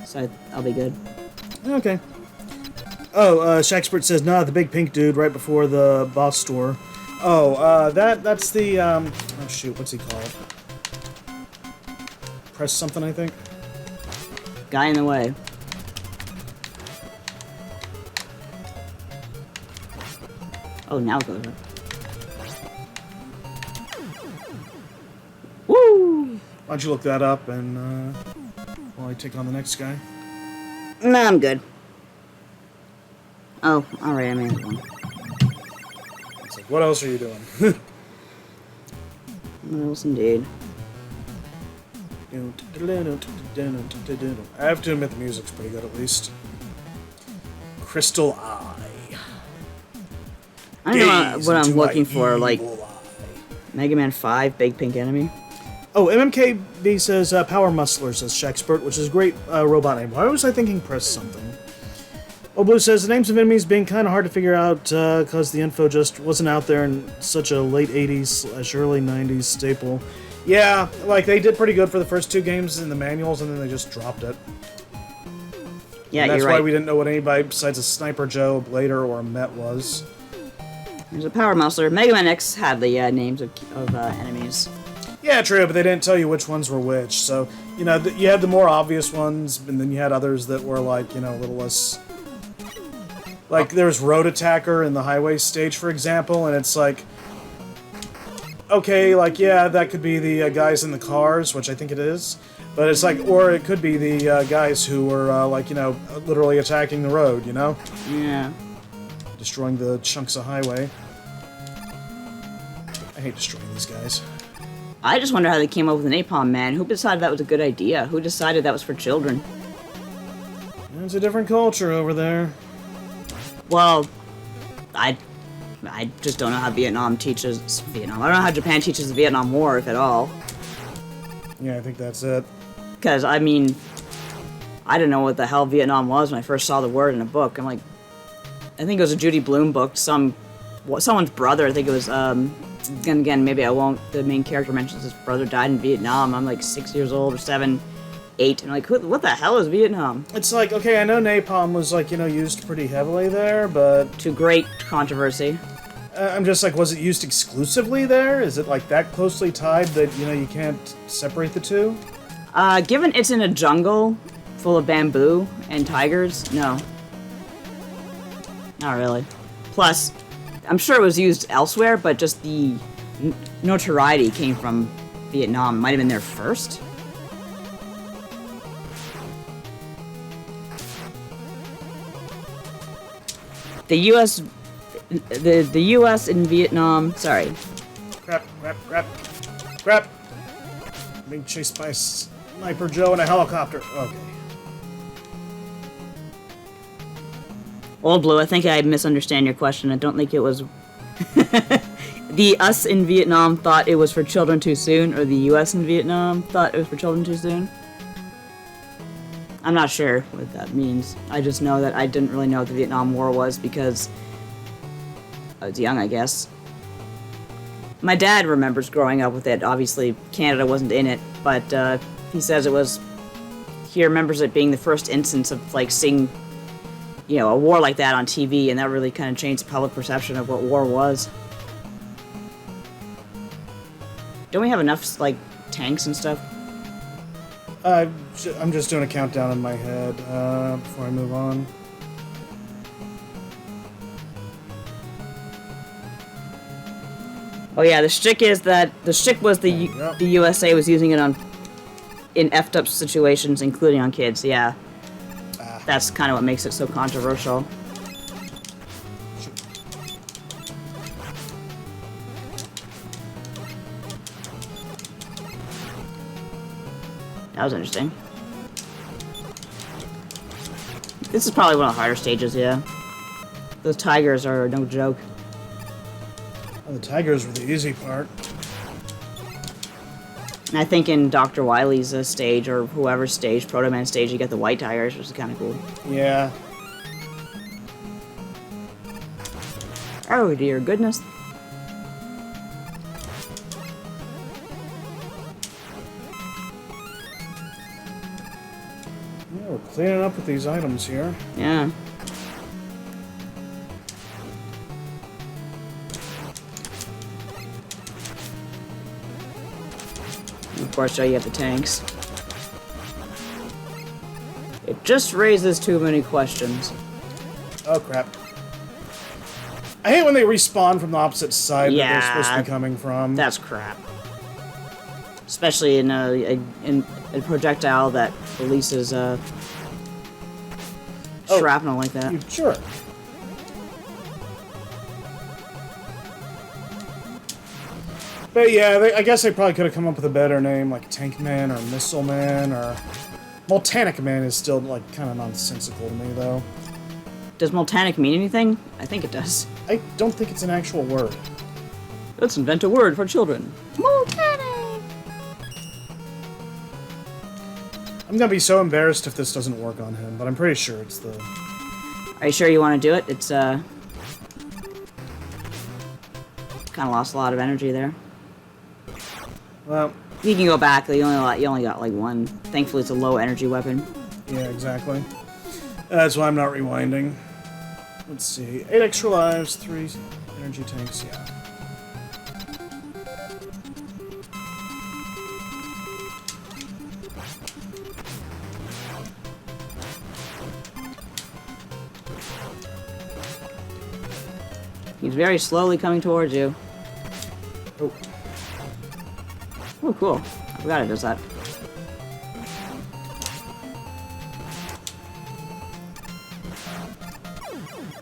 So I'll be good. Okay. Oh, Shaqspert says, nah, the big pink dude right before the boss store. Oh, that's the, oh shoot, what's he called? Press something, I think? Guy in the way. Oh, now it goes up. Woo! Why don't you look that up and, while I take on the next guy? Nah, I'm good. Oh, alright, I made one. It's like, what else are you doing? What else indeed? I have to admit the music's pretty good, at least. Crystal Eye. I don't know Gaze what I'm into my looking for, like evil eye. Mega Man 5, Big Pink Enemy. Oh, MMKB says Power Muscler, says Shaqspert, which is a great robot name. Why was I thinking Press something? Oh, Blue says the names of enemies being kind of hard to figure out because the info just wasn't out there in such a late 80s / early 90s staple. Yeah, like they did pretty good for the first 2 games in the manuals and then they just dropped it. Yeah, And that's you're why right. we didn't know what anybody besides a Sniper Joe, a Blader, or a Met was. There's a Power Muscler. Mega Man X had the names of enemies. Yeah, true, but they didn't tell you which ones were which. So, you know, you had the more obvious ones, and then you had others that were, like, you know, a little less... Like, there's Road Attacker in the Highway stage, for example, and it's like... Okay, like, yeah, that could be the guys in the cars, which I think it is. But it's like, or it could be the guys who were, like, you know, literally attacking the road, you know? Yeah. Destroying the chunks of highway. I hate destroying these guys. I just wonder how they came up with an Napalm Man. Who decided that was a good idea? Who decided that was for children? It's a different culture over there. Well, I just don't know how Vietnam teaches Vietnam. I don't know how Japan teaches the Vietnam War, if at all. Yeah, I think that's it. Because, I mean, I didn't know what the hell Vietnam was when I first saw the word in a book. I'm like, I think it was a Judy Blume book. Someone's brother, I think it was, and again, maybe I won't, the main character mentions his brother died in Vietnam. I'm like 6 years old or 7, 8, and like, what the hell is Vietnam? It's like, okay, I know napalm was, like, you know, used pretty heavily there, but... To great controversy. I'm just like, was it used exclusively there? Is it, like, that closely tied that, you know, you can't separate the two? Given it's in a jungle full of bamboo and tigers, no. Not really. Plus, I'm sure it was used elsewhere, but just the notoriety came from Vietnam. Might have been there first. The U.S. The U.S. in Vietnam. Sorry. Crap. Being chased by Sniper Joe in a helicopter. Okay. Old Blue, I think I misunderstand your question. I don't think it was... The us in Vietnam thought it was for children too soon, or the US in Vietnam thought it was for children too soon. I'm not sure what that means. I just know that I didn't really know what the Vietnam War was because I was young, I guess. My dad remembers growing up with it. Obviously, Canada wasn't in it, but he says it was... He remembers it being the first instance of, like, seeing, you know, a war like that on TV, and that really kind of changed the public perception of what war was. Don't we have enough, like, tanks and stuff? I'm just doing a countdown in my head before I move on. Oh yeah, the shtick is that the shtick was the USA was using it in effed up situations, including on kids. Yeah, that's kind of what makes it so controversial. That was interesting. This is probably one of the harder stages, yeah. Those tigers are no joke. Well, the tigers were the easy part. And I think in Dr. Wily's stage, or whoever's stage, Proto Man stage, you get the white tigers, which is kind of cool. Yeah. Oh dear goodness. Yeah, we're cleaning up with these items here. Yeah. Of course, you have the tanks. It just raises too many questions. Oh, crap. I hate when they respawn from the opposite side that they're supposed to be coming from. That's crap. Especially in a projectile that releases shrapnel like that. You jerk. But yeah, I guess they probably could have come up with a better name, like Tank Man or Missile Man or... Multanic Man is still, like, kind of nonsensical to me, though. Does Multanic mean anything? I think it does. I don't think it's an actual word. Let's invent a word for children. Multanic! I'm gonna be so embarrassed if this doesn't work on him, but I'm pretty sure it's the... Are you sure you want to do it? It's, kind of lost a lot of energy there. Well... You can go back, you only got, like, one. Thankfully, it's a low energy weapon. Yeah, exactly. That's why I'm not rewinding. Let's see. 8 extra lives, 3 energy tanks, yeah. He's very slowly coming towards you. Oh. Oh, cool. I forgot it does that.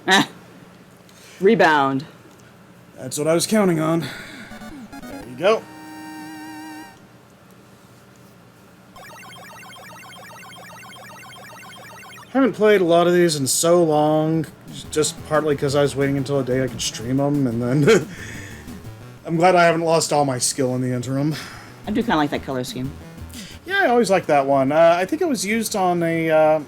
Ah! Rebound. That's what I was counting on. There you go. Haven't played a lot of these in so long, just partly because I was waiting until a day I could stream them, and then I'm glad I haven't lost all my skill in the interim. I do kind of like that color scheme. Yeah, I always liked that one. I think it was used on a...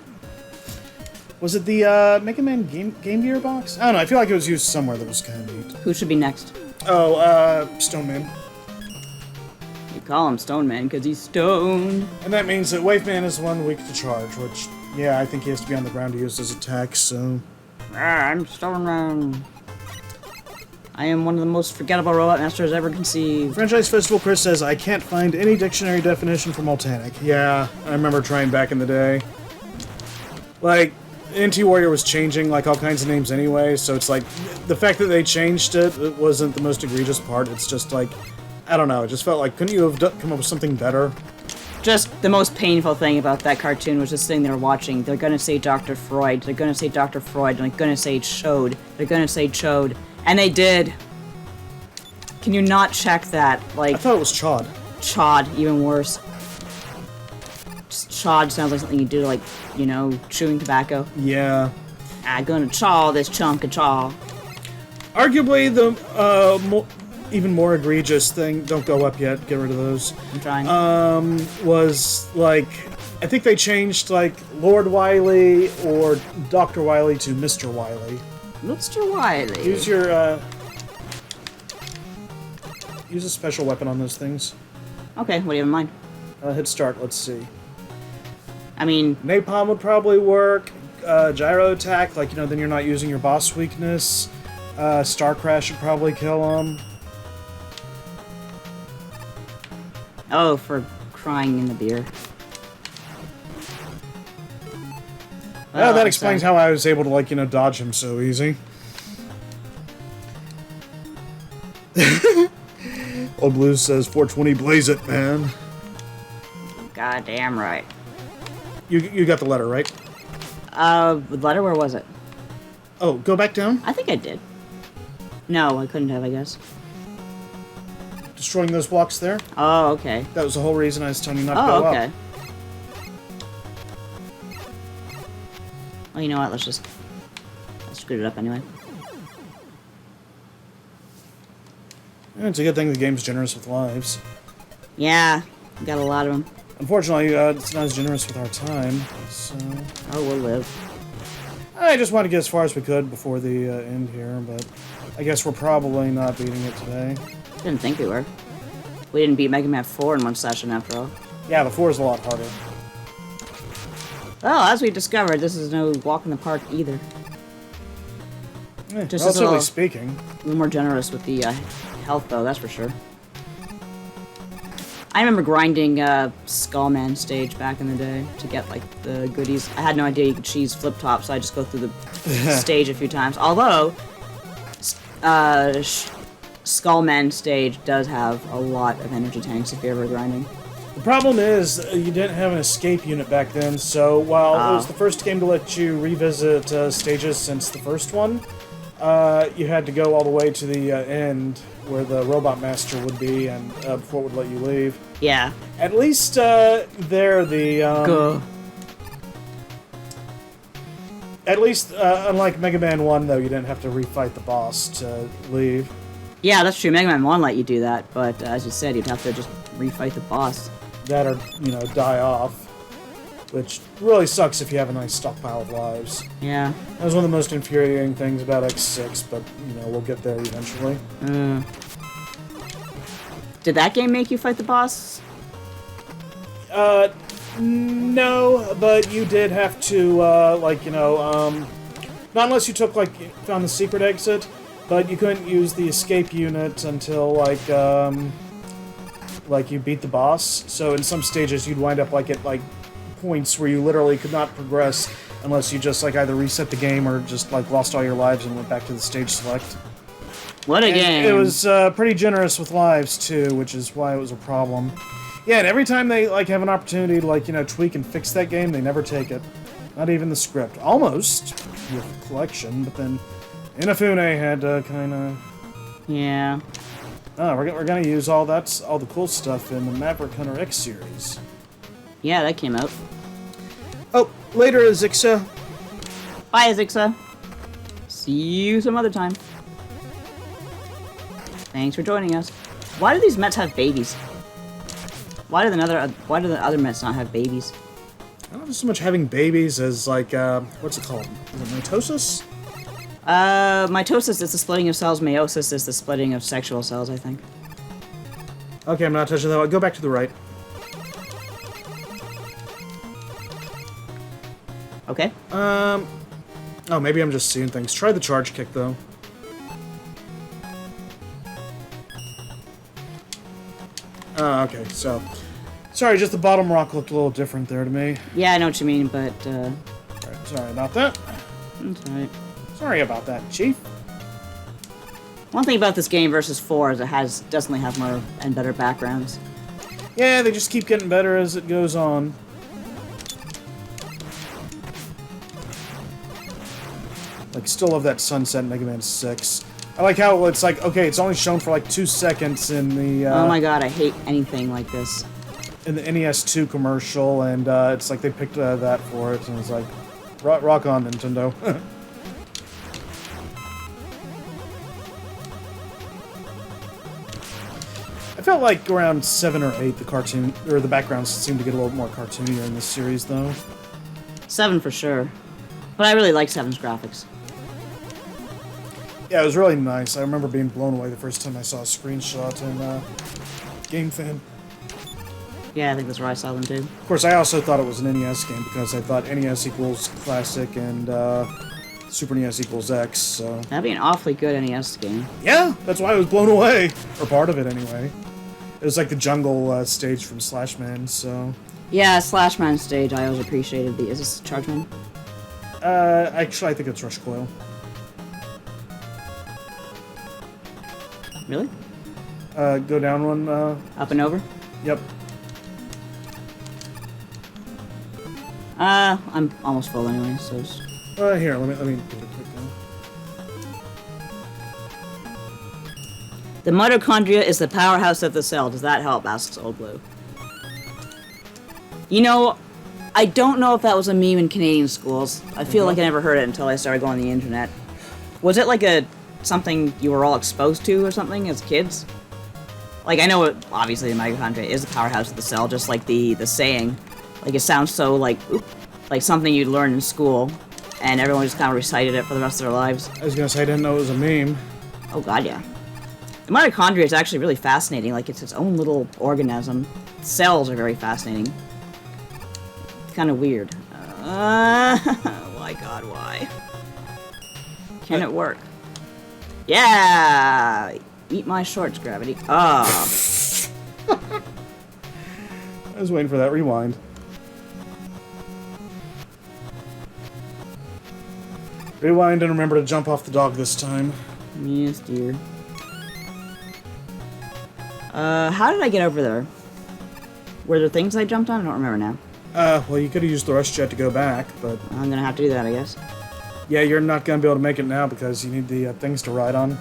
was it the Mega Man Game Gear box? I don't know, I feel like it was used somewhere that was kind of neat. Who should be next? Oh, Stone Man. You call him Stone Man because he's stoned. And that means that Wave Man is the one weak to charge, which, yeah, I think he has to be on the ground to use his attacks, so... Ah, I'm Stone Man. I am one of the most forgettable robot masters ever conceived. Franchise Festival Chris says, I can't find any dictionary definition for Multanic. Yeah, I remember trying back in the day. Like, NT Warrior was changing, like, all kinds of names anyway, so it's like, the fact that they changed it wasn't the most egregious part. It's just like, I don't know, it just felt like, couldn't you have come up with something better? Just the most painful thing about that cartoon was just sitting there watching. They're gonna say Dr. Freud, they're gonna say Dr. Freud, they're gonna say Chode, they're gonna say Chode. And they did. Can you not check that? Like, I thought it was Chod. Chod, even worse. chod sounds like something you do, like, you know, chewing tobacco. Yeah. I'm gonna chaw this chunk of chaw. Arguably, the even more egregious thing, don't go up yet, get rid of those, I'm trying. was, like, I think they changed, like, Lord Wily or Dr. Wily to Mr. Wily. Mr. Wily. Use your, use a special weapon on those things. Okay, what do you have in mind? Hit start, let's see. I mean... Napalm would probably work. Gyro attack, like, you know, then you're not using your boss weakness. Star Crash should probably kill him. Oh, for crying in the beer. Oh, that explains how I was able to, like, you know, dodge him so easy. Old Blue says, 420 blaze it, man. Goddamn right. You got the letter, right? The letter, where was it? Oh, go back down. I think I did. No, I couldn't have, I guess. Destroying those blocks there. Oh, okay. That was the whole reason I was telling you not to go okay. up. Well, you know what? Let's screw it up anyway. Yeah, it's a good thing the game's generous with lives. Yeah, we got a lot of them. Unfortunately, it's not as generous with our time, so... Oh, we'll live. I just wanted to get as far as we could before the end here, but I guess we're probably not beating it today. Didn't think we were. We didn't beat Mega Man 4 in one session, after all. Yeah, the 4 is a lot harder. Well, as we discovered, this is no walk in the park either. Yeah, Just relatively speaking. A little more generous with the health, though, that's for sure. I remember grinding Skullman stage back in the day to get, like, the goodies. I had no idea you could cheese flip top, so I just go through the stage a few times. Although, Skullman stage does have a lot of energy tanks if you're ever grinding. The problem is, you didn't have an escape unit back then, so while it was the first game to let you revisit stages since the first one, you had to go all the way to the end where the Robot Master would be, and before it would let you leave. Yeah. At least there, the... At least, unlike Mega Man 1, though, you didn't have to refight the boss to leave. Yeah, that's true. Mega Man 1 let you do that, but as you said, you'd have to just refight the boss. That or, you know, die off. Which really sucks if you have a nice stockpile of lives. Yeah. That was one of the most infuriating things about X6, but, you know, we'll get there eventually. Did that game make you fight the boss? No, but you did have to, like, you know, not unless you took, like, found the secret exit, but you couldn't use the escape unit until, like you beat the boss. So in some stages you'd wind up, like, at, like, points where you literally could not progress unless you just, like, either reset the game or just, like, lost all your lives and went back to the stage select. What a game! It was pretty generous with lives, too, which is why it was a problem. Yeah, and every time they, like, have an opportunity to, like, you know, tweak and fix that game, they never take it. Not even the script. Almost with collection, but then Inafune had to kind of... Yeah. Oh, we're gonna use all the cool stuff in the Maverick Hunter X series. Yeah, that came out. Oh, later, Zixa. Bye, Zixa. See you some other time. Thanks for joining us. Why do these Mets have babies? Why do the other Mets not have babies? I don't know so much having babies as, like, what's it called? Is it mitosis? Mitosis is the splitting of cells. Meiosis is the splitting of sexual cells, I think. Okay, I'm not touching that one. Go back to the right. Okay. Oh, maybe I'm just seeing things. Try the charge kick, though. Okay, so... Sorry, just the bottom rock looked a little different there to me. Yeah, I know what you mean, but, Sorry about that. That's alright. Sorry about that, Chief. One thing about this game versus 4 is it definitely have more and better backgrounds. Yeah, they just keep getting better as it goes on. Like, still love that sunset in Mega Man 6. I like how it's like, okay, it's only shown for like 2 seconds in the, Oh my god, I hate anything like this. in the NES2 commercial, and it's like they picked that for it, and it's like, rock on, Nintendo. I felt like around 7 or 8, the backgrounds seemed to get a little more cartoonier in this series, though. 7 for sure. But I really like 7's graphics. Yeah, it was really nice. I remember being blown away the first time I saw a screenshot in GameFan. Yeah, I think that's where I saw them too. Of course, I also thought it was an NES game because I thought NES equals classic and Super NES equals X, so... That'd be an awfully good NES game. Yeah, that's why I was blown away. Or part of it, anyway. It was like the jungle stage from Slash Man, so... Yeah, Slash Man stage, I always appreciated the... Is this Charge Man? Actually, I think it's Rush Coil. Really? Go down one, Up and over? Yep. I'm almost full anyway, so just... Here, let me give it a quick go. The mitochondria is the powerhouse of the cell. Does that help? Asks Old Blue. You know, I don't know if that was a meme in Canadian schools. I feel like I never heard it until I started going on the internet. Was it like something you were all exposed to or something as kids? Like, I know obviously the mitochondria is the powerhouse of the cell, just like the saying. Like, it sounds so like something you'd learn in school, and everyone just kind of recited it for the rest of their lives. I was gonna say I didn't know it was a meme. Oh god, yeah. The mitochondria is actually really fascinating. Like, it's its own little organism. Cells are very fascinating. It's kind of weird. Why, God, why? Can it work? Yeah! Eat my shorts, Gravity. Ah. I was waiting for that rewind. Rewind and remember to jump off the dog this time. Yes, dear. How did I get over there? Were there things I jumped on? I don't remember now. Well, you could have used the rush jet to go back, but... I'm gonna have to do that, I guess. Yeah, you're not gonna be able to make it now because you need the things to ride on.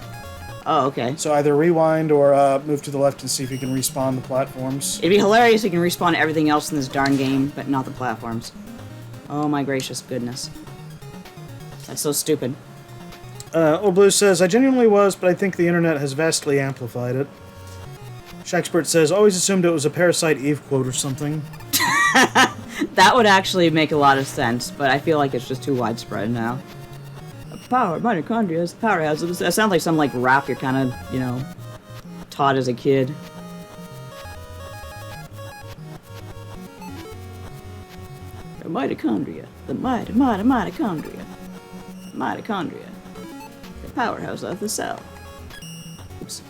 Oh, okay. So either rewind or move to the left and see if you can respawn the platforms. It'd be hilarious if you can respawn everything else in this darn game, but not the platforms. Oh my gracious goodness. That's so stupid. Old Blue says, I genuinely was, but I think the internet has vastly amplified it. Shaxpert says, always assumed it was a Parasite Eve quote or something. That would actually make a lot of sense, but I feel like it's just too widespread now. Power, mitochondria is the powerhouse. It sounds like some, like, rap you're kind of, you know, taught as a kid. The mitochondria. The mitochondria. Mitochondria. The powerhouse of the cell. Oops.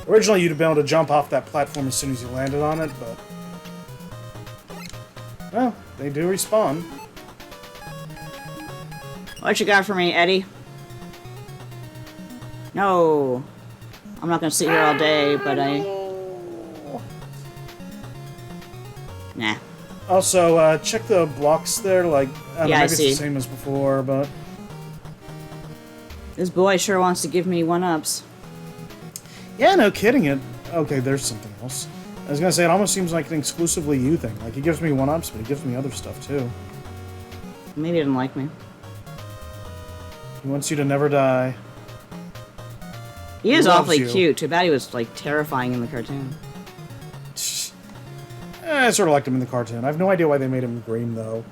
Originally, you'd have been able to jump off that platform as soon as you landed on it, but... Well, they do respawn. What you got for me, Eddie? No. I'm not gonna sit here all day, but Nah. Also, check the blocks there, like... I don't know, Yeah, I maybe see. it's the same as before, but... This boy sure wants to give me one-ups. Yeah, no kidding it. Okay, there's something else. I was gonna say, it almost seems like an exclusively you thing. Like, he gives me one-ups, but he gives me other stuff, too. Maybe he didn't like me. He wants you to never die. He is loves awfully you. cute. Too bad he was, like, terrifying in the cartoon. I sort of liked him in the cartoon. I have no idea why they made him green, though.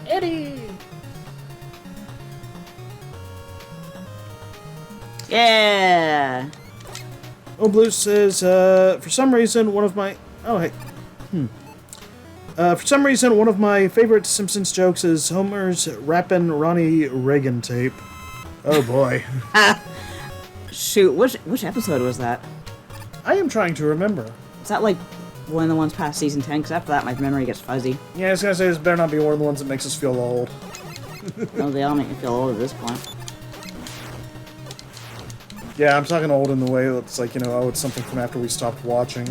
Eddie! Yeah! Old Blue says, for some reason, one of my... Oh, hey. For some reason, one of my favorite Simpsons jokes is Homer's rappin' Ronnie Reagan tape. Oh, boy. Shoot, which episode was that? I am trying to remember. Is that, like, one of the ones past season 10? Because after that, my memory gets fuzzy. Yeah, I was gonna say, this better not be one of the ones that makes us feel old. No, they all make me feel old at this point. Yeah, I'm talking old in the way that's like, you know, oh, it's something from after we stopped watching.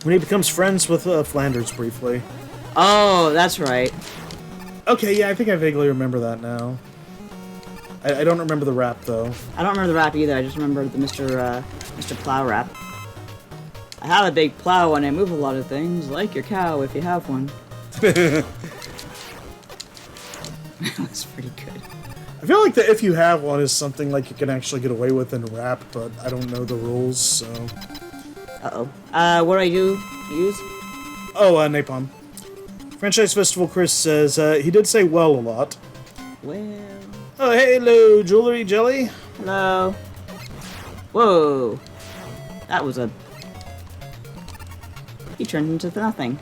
When he becomes friends with Flanders briefly. Oh, that's right. Okay, yeah, I think I vaguely remember that now. I don't remember the rap, though. I don't remember the rap either. I just remember the Mr. Plow rap. I have a big plow and I move a lot of things, like your cow if you have one. That's pretty good. I feel like the if you have one is something like you can actually get away with in rap, but I don't know the rules, so... Uh-oh. What do I use? Oh, napalm. Franchise Festival Chris says, he did say well a lot. Well... Oh, hey, hello, Jewelry Jelly. Hello. Whoa. That was a... He turned into nothing.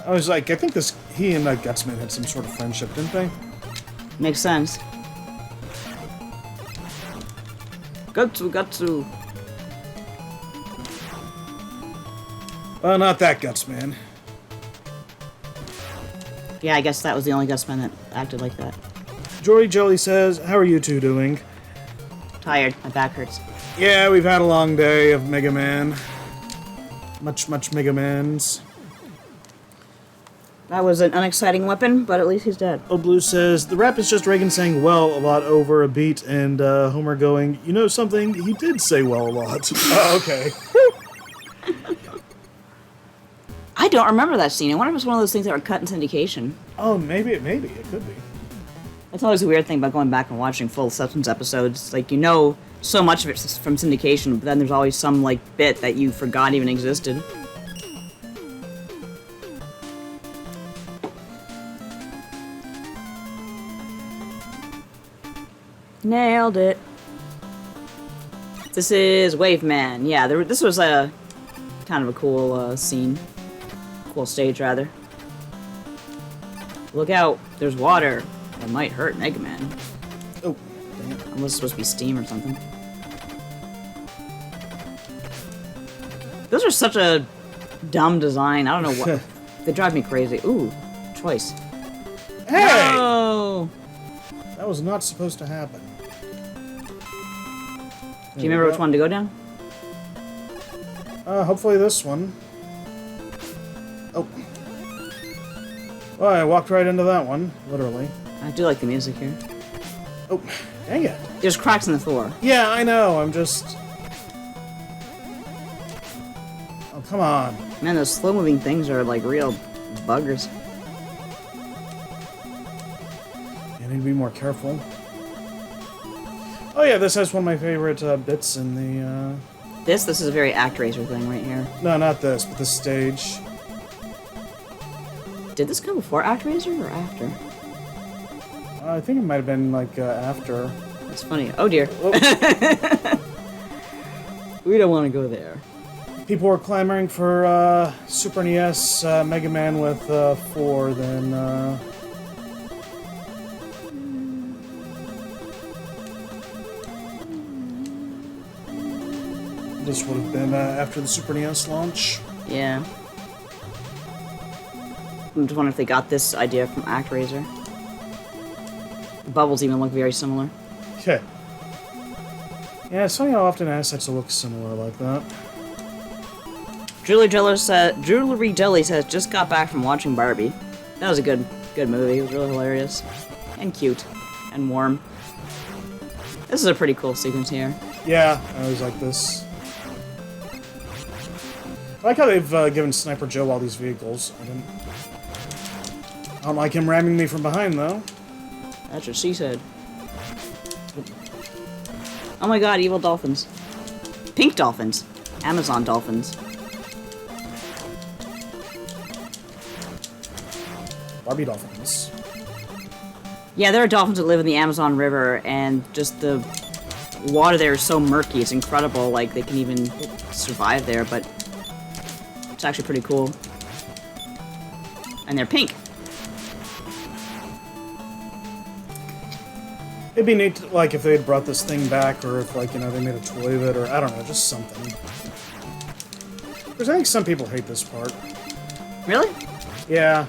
I was like, I think he and Gutsman had some sort of friendship, didn't they? Makes sense. Gutsu. Well, not that Gutsman. Yeah, I guess that was the only Gutsman that acted like that. Jory Jelly says, how are you two doing? Tired. My back hurts. Yeah, we've had a long day of Mega Man. Much Mega Mans. That was an unexciting weapon, but at least he's dead. Old Blue says, the rap is just Reagan saying well a lot over a beat, and Homer going, you know something? He did say well a lot. Oh, okay. I don't remember that scene. I wonder if it's one of those things that were cut in syndication. Oh, maybe. It could be. That's always a weird thing about going back and watching full Substance episodes. Like, you know so much of it's from syndication, but then there's always some, like, bit that you forgot even existed. Nailed it. This is Wave Man. Yeah, this was a kind of a cool scene. Cool stage, rather. Look out, there's water. It might hurt Mega Man. Oh, dang it. Unless it's supposed to be steam or something. Those are such a dumb design. I don't know what. They drive me crazy. Ooh, choice. Hey! No! That was not supposed to happen. Do you remember which one to go down? Hopefully this one. Oh. Well, I walked right into that one, literally. I do like the music here. Oh, dang it. There's cracks in the floor. Yeah, I know, I'm just... Oh, come on. Man, those slow-moving things are like real buggers. You need to be more careful. Oh yeah, this has one of my favorite bits in the... This is a very ActRaiser thing right here. No, not this, but this stage. Did this come before ActRaiser or after? I think it might have been, like, after. That's funny. Oh dear. We don't want to go there. People were clamoring for Super NES Mega Man with 4, then... This would have been after the Super NES launch. Yeah. I'm just wondering if they got this idea from ActRaiser. The bubbles even look very similar. Okay. Yeah, it's funny how often assets look similar like that. Jewelry Jelly says, just got back from watching Barbie. That was a good movie. It was really hilarious. And cute. And warm. This is a pretty cool sequence here. Yeah, I always like this. I like how they've given Sniper Joe all these vehicles. I don't like him ramming me from behind, though. That's what she said. Oh my god, evil dolphins. Pink dolphins. Amazon dolphins. Barbie dolphins. Yeah, there are dolphins that live in the Amazon River, and just the water there is so murky, it's incredible, like, they can even survive there, but it's actually pretty cool. And they're pink. It'd be neat, like, if they had brought this thing back, or if, like, you know, they made a toy of it, or, I don't know, just something. Because I think some people hate this part. Really? Yeah.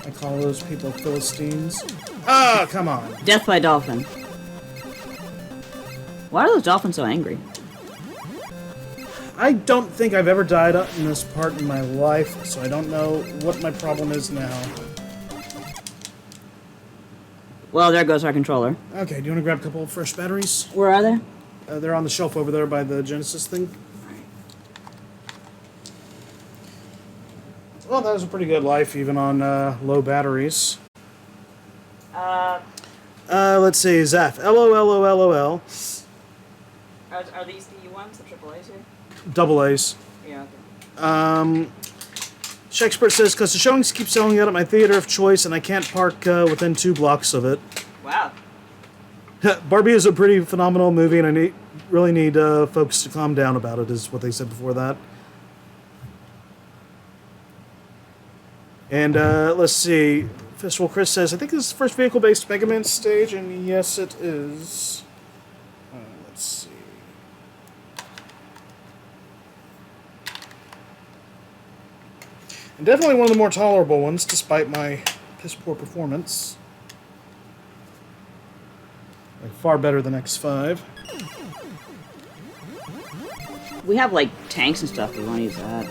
I call those people Philistines. Ah, come on. Death by dolphin. Why are those dolphins so angry? I don't think I've ever died in this part in my life, so I don't know what my problem is now. Well, there goes our controller. Okay, do you want to grab a couple of fresh batteries? Where are they? They're on the shelf over there by the Genesis thing. Well, that was a pretty good life, even on low batteries. Let's see, Zaf. LOLOLOL. Are these the ones, the AAAs here? Double A's. Yeah, okay. Shakespeare says, because the showings keep selling out at my theater of choice, and I can't park within 2 blocks of it. Wow. Barbie is a pretty phenomenal movie, and I really need folks to calm down about it, is what they said before that. And let's see. Festival Chris says, I think this is the first vehicle-based Mega Man stage, and yes, it is. Let's see. And definitely one of the more tolerable ones, despite my piss-poor performance. Like, far better than X5. We have, like, tanks and stuff. We want to use that.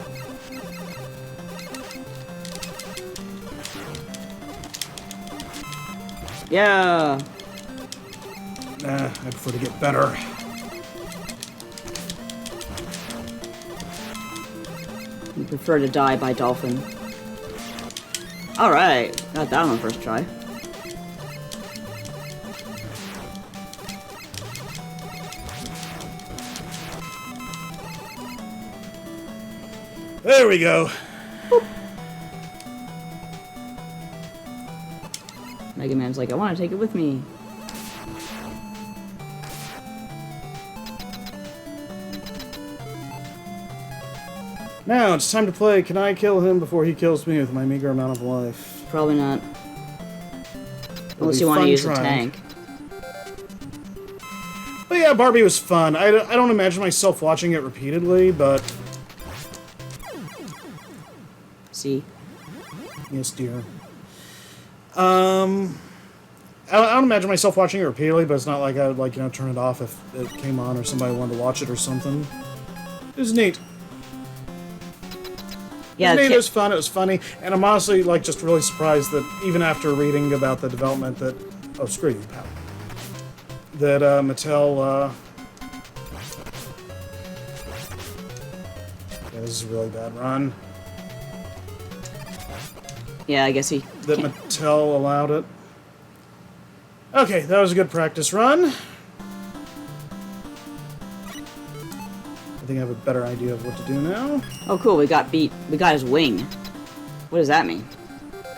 Yeah. Nah, I prefer to get better. You prefer to die by dolphin. Alright. Got that on the first try. There we go. Boop. Mega Man's like, I want to take it with me. Now it's time to play Can I Kill Him Before He Kills Me with my meager amount of life. Probably not. Unless you want to use a tank. But yeah, Barbie was fun. I don't imagine myself watching it repeatedly, but... See? Yes, dear. I don't imagine myself watching it repeatedly, but it's not like I would, like, you know, turn it off if it came on or somebody wanted to watch it or something. It was neat. Yeah, it was fun, it was funny, and I'm honestly, like, just really surprised that even after reading about the development that... Oh, screw you, pal. That, Mattel, yeah, this is a really bad run. Yeah, I guess he... That Mattel allowed it. Okay, that was a good practice run. I think I have a better idea of what to do now. Oh, cool, we got beat. We got his wing. What does that mean?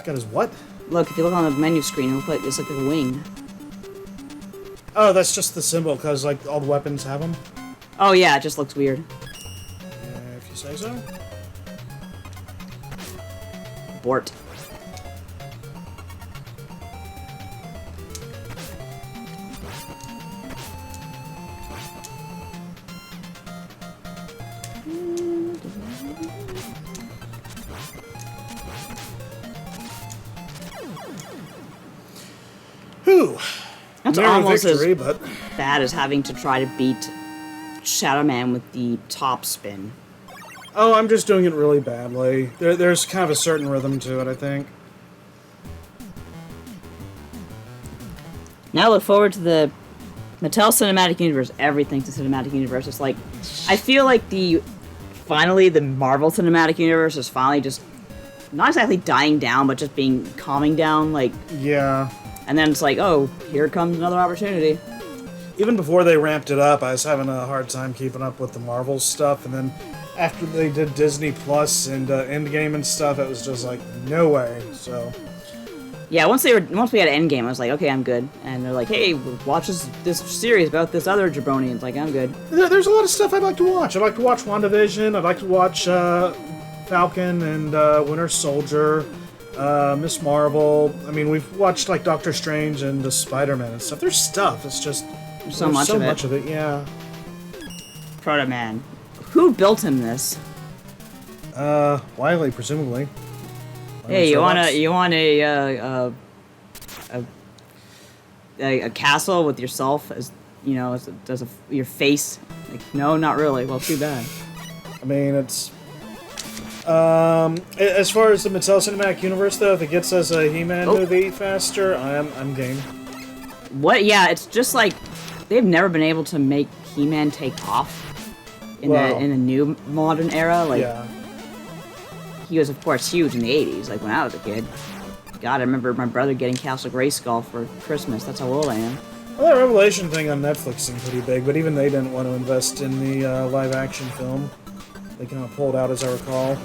Got his what? Look, if you look on the menu screen, it looks like it's like a wing. Oh, that's just the symbol, because, like, all the weapons have them. Oh, yeah, it just looks weird. Yeah, if you say so. Bort. Whew. That's Near almost victory, as but... bad as having to try to beat Shadow Man with the top spin. Oh, I'm just doing it really badly. There's kind of a certain rhythm to it, I think. Now I look forward to the Mattel Cinematic Universe. Everything's a Cinematic Universe. It's like, I feel like finally the Marvel Cinematic Universe is finally just, not exactly dying down, but just calming down, like... Yeah. And then it's like, oh, here comes another opportunity. Even before they ramped it up, I was having a hard time keeping up with the Marvel stuff, and then after they did Disney Plus and Endgame and stuff, it was just like, no way, so... Yeah, once we had Endgame, I was like, okay, I'm good. And they're like, hey, watch this series about this other jabroni. It's like, I'm good. There's a lot of stuff I'd like to watch. I'd like to watch WandaVision, I'd like to watch Falcon and Winter Soldier, Miss Marvel. I mean, we've watched, like, Doctor Strange and Spider-Man and stuff. There's stuff, it's just... There's so much of it, yeah. Proto Man. Who built him this? Wiley, presumably. Hey, you want a castle with yourself as, you know, as your face? Like, no, not really. Well, too bad. I mean, it's... as far as the Mattel Cinematic Universe, though, if it gets us a He-Man movie faster, I'm game. What? Yeah, it's just like they've never been able to make He-Man take off in a new modern era. Like, yeah. He was, of course, huge in the 80s, like when I was a kid. God, I remember my brother getting Castle Grayskull for Christmas. That's how old I am. Well, that Revelation thing on Netflix seemed pretty big, but even they didn't want to invest in the live-action film. They kind of pulled out, as I recall.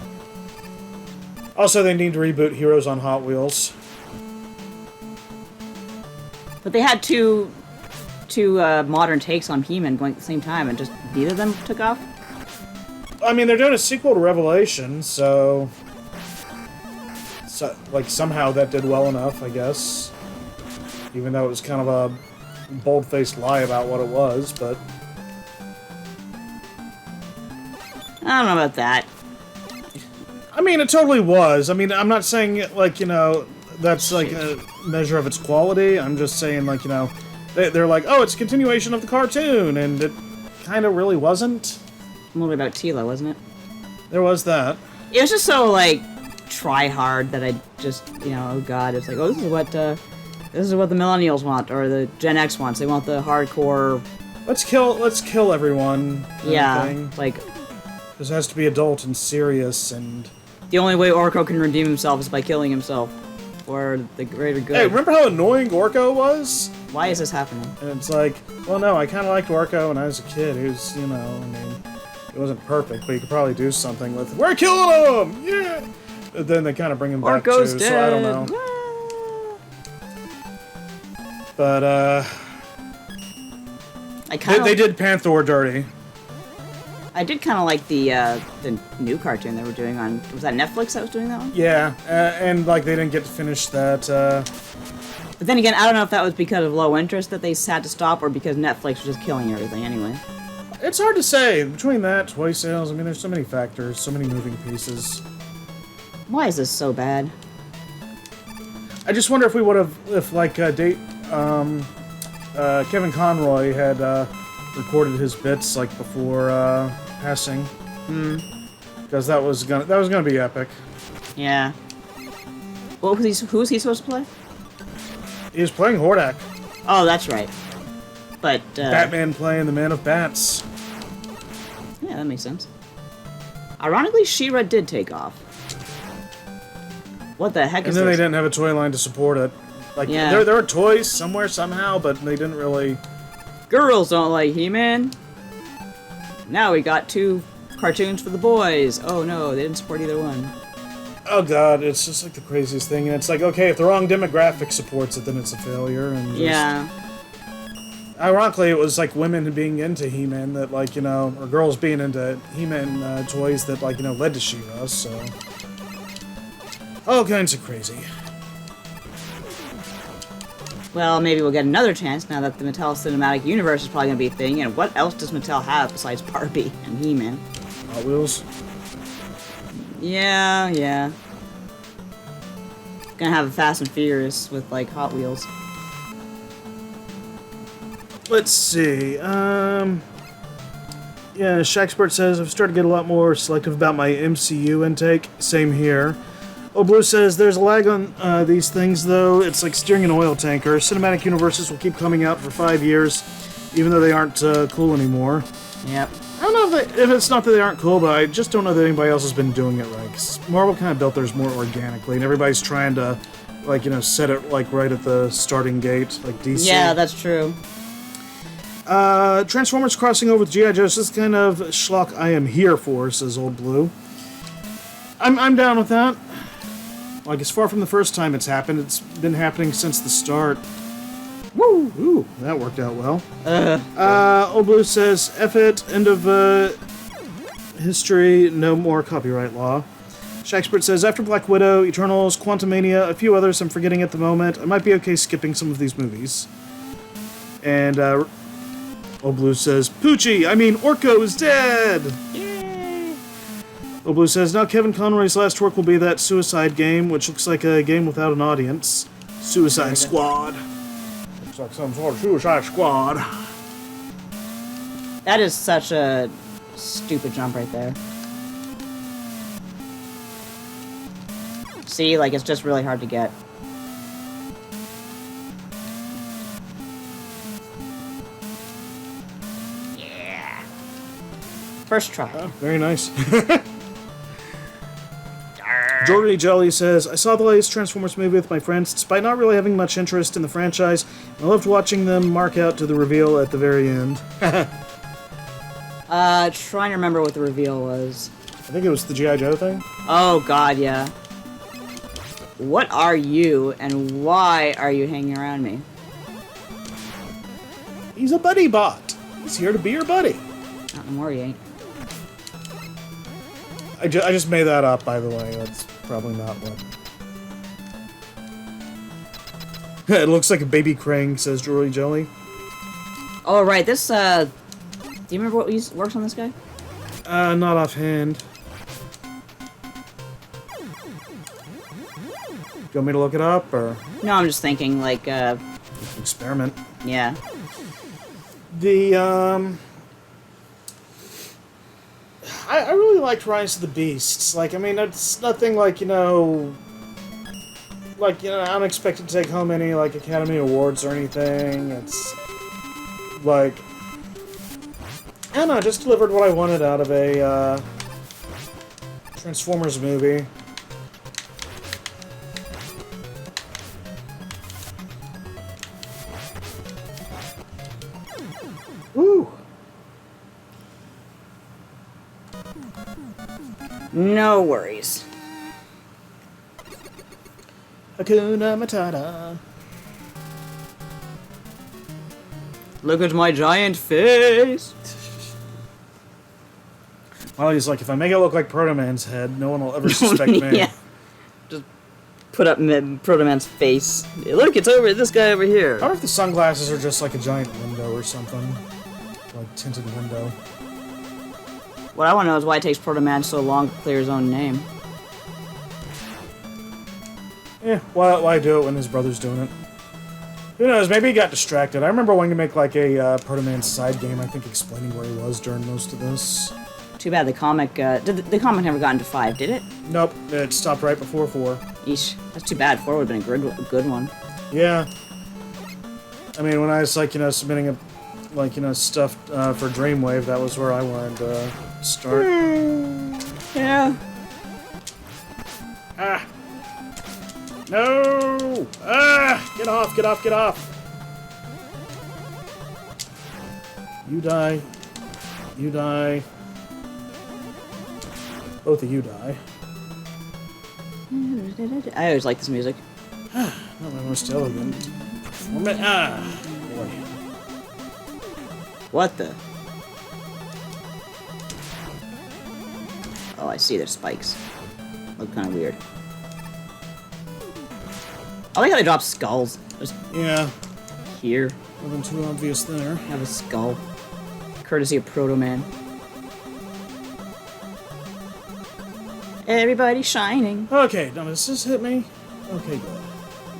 Also, they need to reboot Heroes on Hot Wheels. But they had two modern takes on He-Man going at the same time, and just neither of them took off? I mean, they're doing a sequel to Revelation, so like, somehow that did well enough, I guess. Even though it was kind of a bold-faced lie about what it was, but... I don't know about that. I mean, it totally was. I mean, I'm not saying, like, you know, that's, like, a measure of its quality. I'm just saying, like, you know, they're like, oh, it's a continuation of the cartoon, and it kind of really wasn't. A little bit about Tila, wasn't it? There was that. It was just so, like, try-hard that I just, you know, oh god, it's like, oh, this is what the millennials want, or the Gen X wants. They want the hardcore... Let's kill everyone. Yeah, like... This has to be adult and serious, and... The only way Orko can redeem himself is by killing himself. For the greater good. Hey, remember how annoying Orko was? Why is this happening? And it's like, well, no, I kind of liked Orko when I was a kid. He was, you know, I mean, he wasn't perfect, but you could probably do something with, we're killing him! Yeah! But then they kind of bring him back, Orko's too, dead. so I don't know. But, they did Panther dirty. I did kind of like the new cartoon they were doing on... Was that Netflix that was doing that one? Yeah, and, like, they didn't get to finish that, But then again, I don't know if that was because of low interest that they had to stop, or because Netflix was just killing everything anyway. It's hard to say. Between that, toy sales, I mean, there's so many factors, so many moving pieces. Why is this so bad? I just wonder if we would have... If, like, Kevin Conroy had, recorded his bits, like, before, passing. Because that was gonna be epic. Yeah. Who was he supposed to play? He was playing Hordak. Oh, that's right. But, Batman playing the Man of Bats. Yeah, that makes sense. Ironically, She-Ra did take off. What the heck is this? And then they didn't have a toy line to support it. Like, yeah. there were toys somewhere, somehow, but they didn't really... Girls don't like He-Man. Now we got 2 cartoons for the boys. Oh no, they didn't support either one. Oh god, it's just like the craziest thing, and it's like, okay, if the wrong demographic supports it, then it's a failure, and just... Yeah. Ironically, it was like women being into He-Man that, like, you know, or girls being into He-Man toys that, like, you know, led to She-Ra, so... All kinds of crazy. Well, maybe we'll get another chance now that the Mattel Cinematic Universe is probably going to be a thing, and what else does Mattel have besides Barbie and He-Man? Hot Wheels? Yeah. Gonna have a Fast and Furious with, like, Hot Wheels. Let's see, yeah, Shaxpert says, I've started to get a lot more selective about my MCU intake. Same here. Blue says, there's a lag on these things, though. It's like steering an oil tanker. Cinematic universes will keep coming out for 5 years, even though they aren't cool anymore. Yep. I don't know if it's not that they aren't cool, but I just don't know that anybody else has been doing it right. 'Cause Marvel kind of built theirs more organically, and everybody's trying to, like, you know, set it, like, right at the starting gate, like DC. Yeah, that's true. Transformers crossing over with G.I. Joe. This is kind of schlock I am here for, says Old Blue. I'm down with that. Like, it's far from the first time it's happened. It's been happening since the start. Woo! Ooh, that worked out well. Old Blue says, F it, end of history, no more copyright law. Shaxpert says, after Black Widow, Eternals, Quantumania, a few others I'm forgetting at the moment, I might be okay skipping some of these movies. And, Old Blue says, Poochie, Orko is dead! Yay! Old Blue says, now Kevin Conroy's last work will be that Suicide game, which looks like a game without an audience. Suicide Squad. Looks like some sort of Suicide Squad. That is such a stupid jump right there. See, like, it's just really hard to get. Yeah. First try. Oh, very nice. Jordy Jelly says, I saw the latest Transformers movie with my friends, despite not really having much interest in the franchise. I loved watching them mark out to the reveal at the very end. Trying to remember what the reveal was. I think it was the G.I. Joe thing. Oh, God, yeah. What are you, and why are you hanging around me? He's a buddy bot. He's here to be your buddy. Not anymore, he ain't. I just made that up, by the way. That's probably not what... It looks like a baby Krang, says Jordy Jelly. Oh, right, this, do you remember what works on this guy? Not offhand. Do you want me to look it up, or...? No, I'm just thinking, like, Experiment. yeah. The, I really liked Rise of the Beasts. Like, I mean, it's nothing like, unexpected to take home any, like, Academy Awards or anything. It's, like... I don't know, just delivered what I wanted out of a, Transformers movie. Woo! No worries. Hakuna Matata. Look at my giant face! Well, he's like, if I make it look like Proto Man's head, no one will ever suspect me. Yeah. Just put up Proto Man's face. Hey, look, it's over this guy over here. I wonder if the sunglasses are just like a giant window or something. Like, tinted window. What I want to know is why it takes Proto Man so long to clear his own name. Yeah, why do it when his brother's doing it? Who knows, maybe he got distracted. I remember wanting to make like a Proto Man side game, I think explaining where he was during most of this. Too bad the comic, the comic never got into 5, did it? Nope, it stopped right before 4. Eesh, that's too bad. 4 would have been a good one. Yeah. I mean, when I was like, submitting stuff for Dreamwave, that was where I wanted to start. Yeah. Ah! No! Ah! Get off, get off, get off! You die. You die. Both of you die. I always like this music. Not my most elegant. Ah! Boy. What the? Oh, I see their spikes. Look kind of weird. I like how they drop skulls. Just Yeah. here. Wasn't too obvious there. Have a skull. Courtesy of Proto Man. Everybody's shining. Okay, now does this hit me? Okay, good.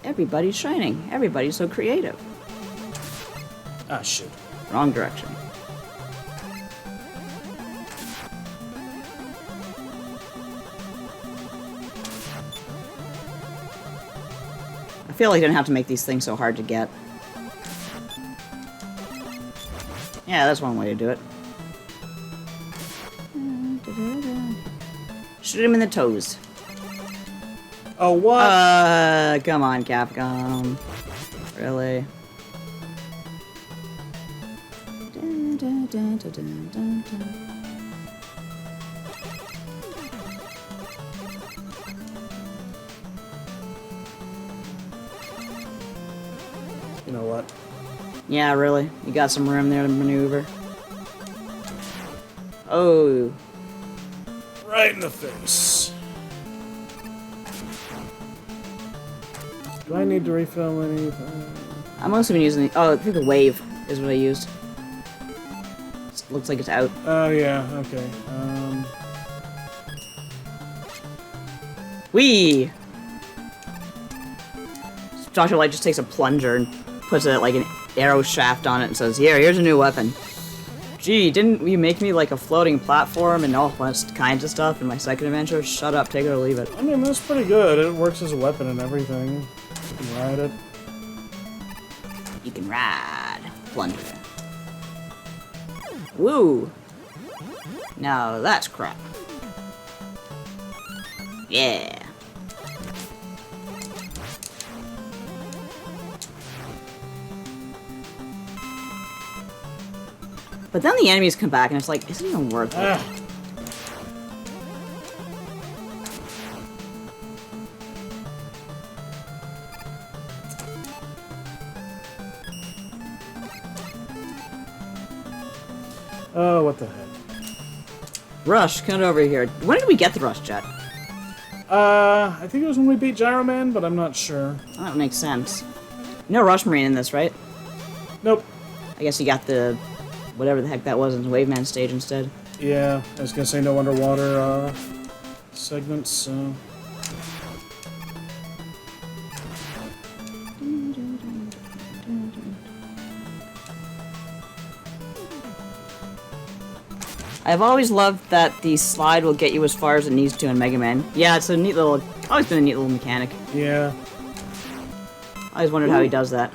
Everybody's shining. Everybody's so creative. Ah, shoot. Wrong direction. I feel like I didn't have to make these things so hard to get. Yeah, that's one way to do it. Shoot him in the toes. Oh, what? Come on, Capcom. Really? You know what? Yeah, really? You got some room there to maneuver? Oh. Right in the face. Do I need to refill anything? I must have been using the... Oh, I think the wave is what I used. Looks like it's out. Oh, yeah, okay. Whee! Dr. Light just takes a plunger and puts like an arrow shaft on it and says, here's a new weapon. Gee, didn't you make me like a floating platform and all kinds of stuff in my second adventure? Shut up, take it or leave it. I mean, that's pretty good. It works as a weapon and everything. You can ride it. You can ride. Plunder. Woo! Now that's crap. Yeah. But then the enemies come back and it's like, isn't it even worth it? Oh, what the heck. Rush, come over here. When did we get the Rush Jet? I think it was when we beat Gyro Man, but I'm not sure. Oh, that makes sense. No Rush Marine in this, right? Nope. I guess you got the... whatever the heck that was in the Wave Man stage instead. Yeah, I was gonna say no underwater, segments, so... I've always loved that the slide will get you as far as it needs to in Mega Man. Yeah, it's a neat little... always been a neat little mechanic. Yeah. I always wondered how he does that.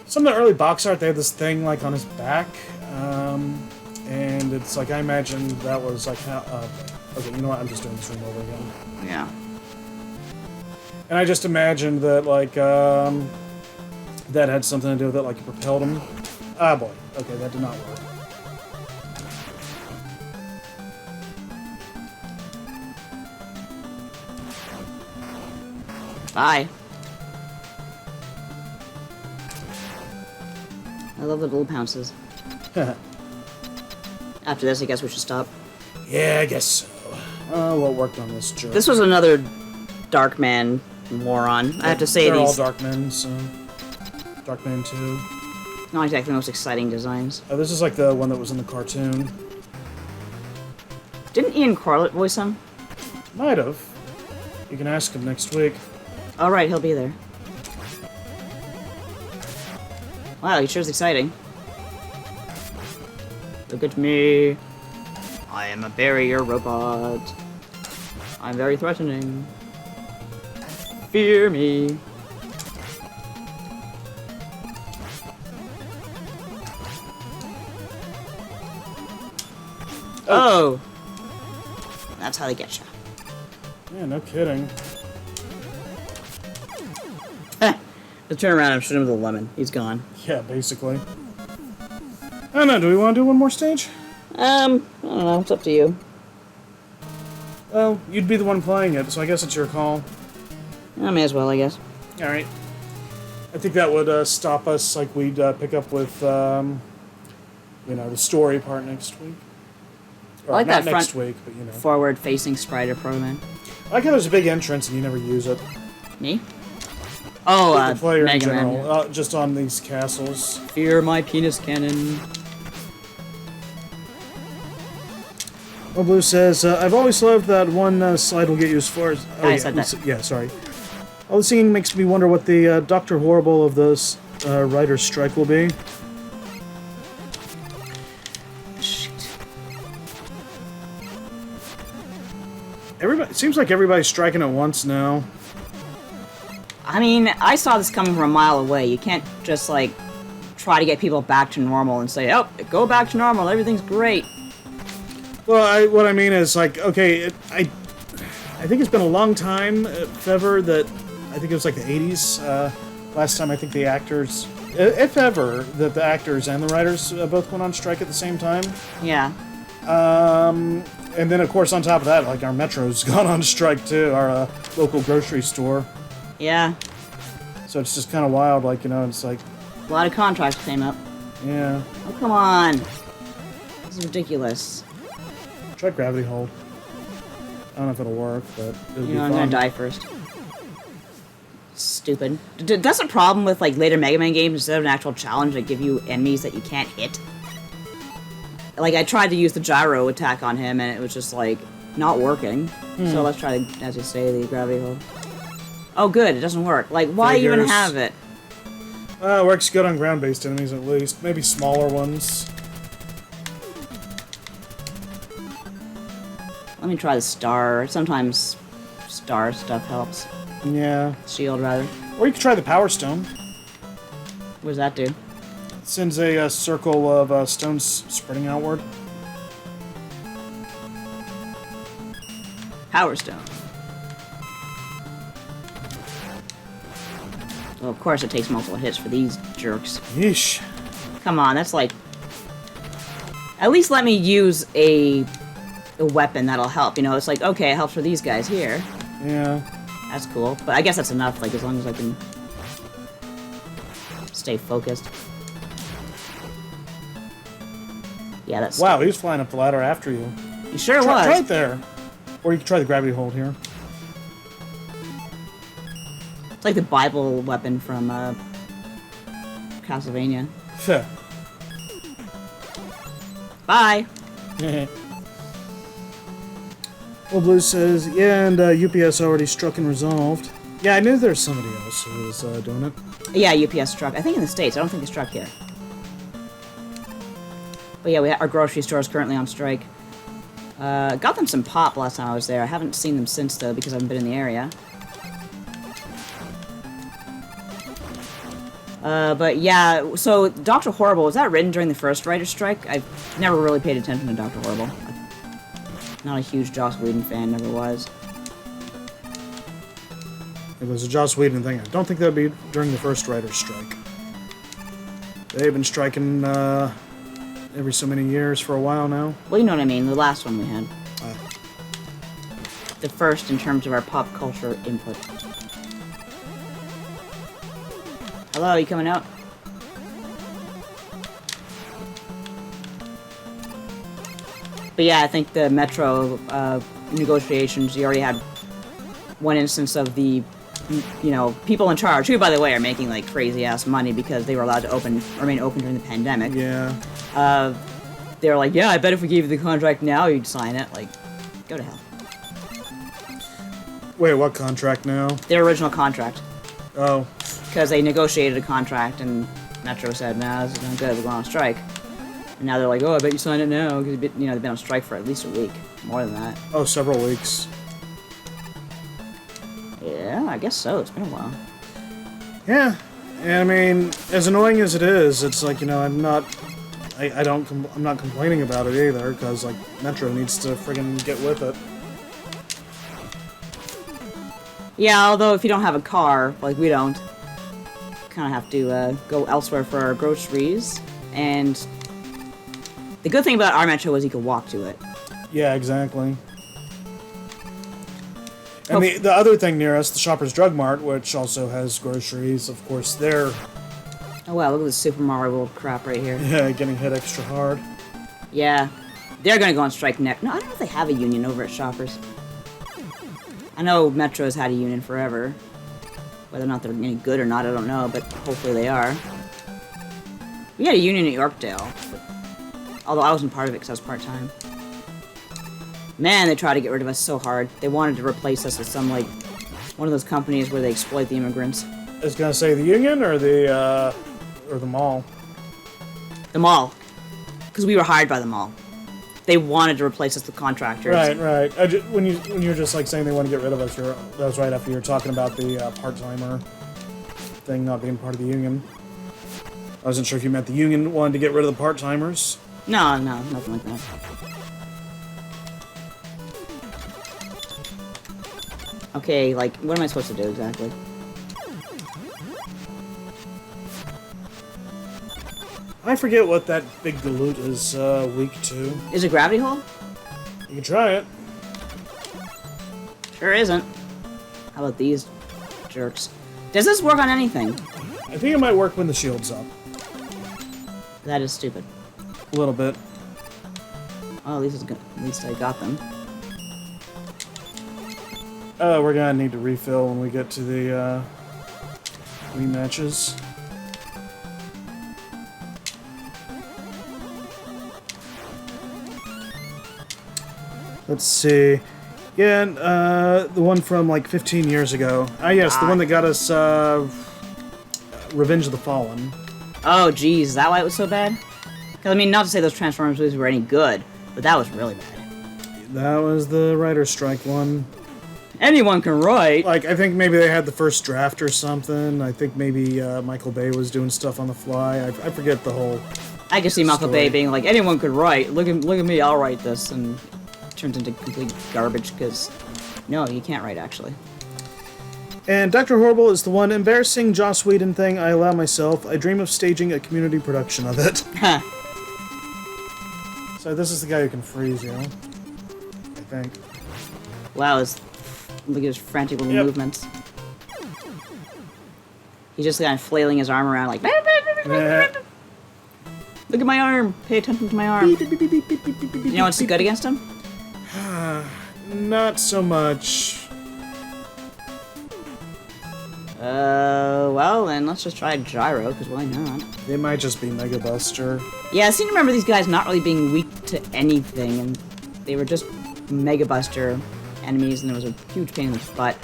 Some of the early box art, they had this thing, like, on his back, and it's like, I imagine that was, like, how... okay, you know what, I'm just doing this room over again. Yeah. And I just imagined that, like, that had something to do with it, like, it propelled him. Ah, boy. Okay, that did not work. Bye. I love the little pounces. After this, I guess we should stop. Yeah, I guess so. What worked on this jerk? This was another Dark Man moron. I have to say they're these... all Dark Men, so... Dark Man 2. not exactly the most exciting designs. Oh, this is like the one that was in the cartoon. Didn't Ian Corlett voice him? Might have. You can ask him next week. Alright, he'll be there. Wow, he sure is exciting. Look at me. I am a barrier robot. I'm very threatening. Fear me. Oh! That's how they get you. Yeah, no kidding. Let's turn around and shoot him with a lemon. He's gone. Yeah, basically. I don't know, do we want to do one more stage? I don't know. It's up to you. Well, you'd be the one playing it, so I guess it's your call. I may as well, I guess. Alright. I think that would stop us, like we'd pick up with, you know, the story part next week. Or I like not that next front week, but you know. forward-facing sprite of Proto Man. I like how there's a big entrance and you never use it. Me? Oh, The player in Mega Man. general, just on these castles. Fear my penis cannon. Well, Blue says, I've always loved that one slide will get you as far as... Oh, I yeah, said that. Yeah, sorry. All the singing makes me wonder what the Dr. Horrible of this writer's strike will be. Shit. Everybody, it seems like everybody's striking at once now. I mean, I saw this coming from a mile away. You can't just, like, try to get people back to normal and say, oh, go back to normal, everything's great. Well, what I mean is, like, okay, I think it's been a long time, if ever, that... I think it was like the 80s. Last time I think the actors... If ever, that the actors and the writers both went on strike at the same time. Yeah. And then, of course, on top of that, like, our Metro's gone on strike, too. Our local grocery store. Yeah. So it's just kind of wild, like, you know, it's like... A lot of contracts came up. Yeah. Oh, come on. This is ridiculous. Try Gravity Hold. I don't know if it'll work, but it'll You be know, I'm fun. gonna die first. Stupid. That's a problem with, like, later Mega Man games. Instead of an actual challenge, they give you enemies that you can't hit. Like, I tried to use the gyro attack on him, and it was just, like, not working. So let's try, as you say, the Gravity Hold. Oh, good, it doesn't work. Like, why even Figures. have it? Works good on ground-based enemies, at least. Maybe smaller ones. Let me try the star. Sometimes star stuff helps. Yeah. Shield, rather. Or you could try the Power Stone. What does that do? It sends a circle of stones spreading outward. Power Stone. Well, of course it takes multiple hits for these jerks. Yeesh. Come on, that's like... At least let me use a weapon that'll help. You know, it's like, okay, it helps for these guys here. Yeah. That's cool. But I guess that's enough, like, as long as I can stay focused. Yeah, that's... Wow, he was flying up the ladder after you. He sure was. Try it there. Or you can try the gravity hold here. It's like the Bible weapon from Castlevania. Bye! Well, Blue says, yeah, and UPS already struck and resolved. Yeah, I knew there was somebody else who was doing it. Yeah, UPS struck. I think in the States. I don't think it struck here. But yeah, our grocery store is currently on strike. Got them some pop last time I was there. I haven't seen them since, though, because I haven't been in the area. But yeah, so Dr. Horrible, was that written during the first writer's strike? I've never really paid attention to Dr. Horrible. Not a huge Joss Whedon fan, never was. It was a Joss Whedon thing. I don't think that'd be during the first writer's strike. They've been striking every so many years for a while now. Well, you know what I mean, the last one we had. The first in terms of our pop culture input. Hello, you coming out? But yeah, I think the Metro negotiations, you already had one instance of the, you know, people in charge, who, by the way, are making, like, crazy-ass money because they were allowed to remain open during the pandemic. Yeah. They were like, yeah, I bet if we gave you the contract now, you'd sign it. Like, go to hell. Wait, what contract now? Their original contract. Oh. Because they negotiated a contract, and Metro said, nah, this isn't good, we're going on strike. And now they're like, oh, I bet you sign it now, because, you know, they've been on strike for at least a week. More than that. Oh, several weeks. Yeah, I guess so. It's been a while. Yeah. And I mean, as annoying as it is, it's like, you know, I'm not complaining about it either, because, like, Metro needs to friggin' get with it. Yeah, although if you don't have a car, like we don't, kind of have to go elsewhere for our groceries. And the good thing about our Metro is you can walk to it. Yeah, exactly. And the other thing near us, the Shoppers Drug Mart, which also has groceries, of course, they're... Oh wow, look at this Super Mario World crap right here. Yeah, getting hit extra hard. Yeah, they're gonna go on strike next. No, I don't know if they have a union over at Shoppers. I know Metro's had a union forever. Whether or not they're any good or not, I don't know, but hopefully they are. We had a union at Yorkdale, but, although I wasn't part of it because I was part-time. Man, they tried to get rid of us so hard. They wanted to replace us with some, like, one of those companies where they exploit the immigrants. I was gonna say the union or the mall? The mall. Because we were hired by the mall. They wanted to replace us with contractors. Right. When you were just like saying they want to get rid of us, that was right after you were talking about the part-timer thing not being part of the union. I wasn't sure if you meant the union wanted to get rid of the part-timers. No, nothing like that. Okay, like, what am I supposed to do exactly? I forget what that big galoot is weak to. Is it gravity hole? You can try it. Sure isn't. How about these jerks? Does this work on anything? I think it might work when the shield's up. That is stupid. A little bit. Oh, at least it's good. At least I got them. We're gonna need to refill when we get to the rematches. Let's see. Yeah, the one from like 15 years ago. Ah, yes, the one that got us Revenge of the Fallen. Oh, geez, is that why it was so bad? 'Cause, I mean, not to say those Transformers movies were any good, but that was really bad. That was the writer's strike one. Anyone can write. Like, I think maybe they had the first draft or something. I think maybe Michael Bay was doing stuff on the fly. I forget the whole I can see Michael story. Bay being like, anyone could write. Look at me, I'll write this, and it turns into complete garbage because no, you can't write actually. And Dr. Horrible is the one embarrassing Joss Whedon thing I allow myself. I dream of staging a community production of it. Huh. So this is the guy who can freeze you, I think. Wow, look at his frantic little Yep. movements. He's just kind of flailing his arm around like, Eh. look at my arm. Pay attention to my arm. You know what's good against him? Not so much. Well, then let's just try Gyro, because why not? They might just be Mega Buster. Yeah, I seem to remember these guys not really being weak to anything, and they were just Mega Buster enemies, and it was a huge pain in the butt.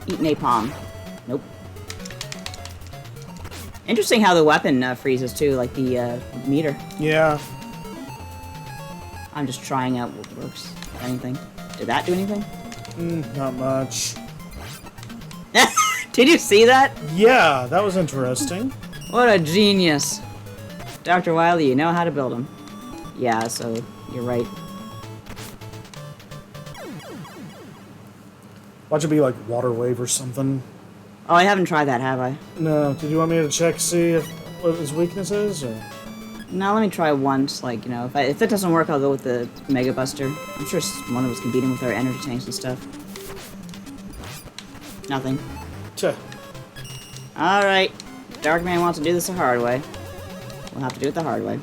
Eat napalm. Nope. Interesting how the weapon freezes too, like the meter. Yeah. I'm just trying out what works. Anything? Did that do anything? Not much. Did you see that? Yeah, that was interesting. What a genius. Dr. Wily, you know how to build them. Yeah, so you're right. Watch it be like Water Wave or something. Oh, I haven't tried that, have I? No, did you want me to check, see what his weakness is? Or? No, let me try once. Like, you know, if that doesn't work, I'll go with the Mega Buster. I'm sure one of us can beat him with our energy tanks and stuff. Nothing. Tuh. Alright. Dark Man wants to do this the hard way. We'll have to do it the hard way.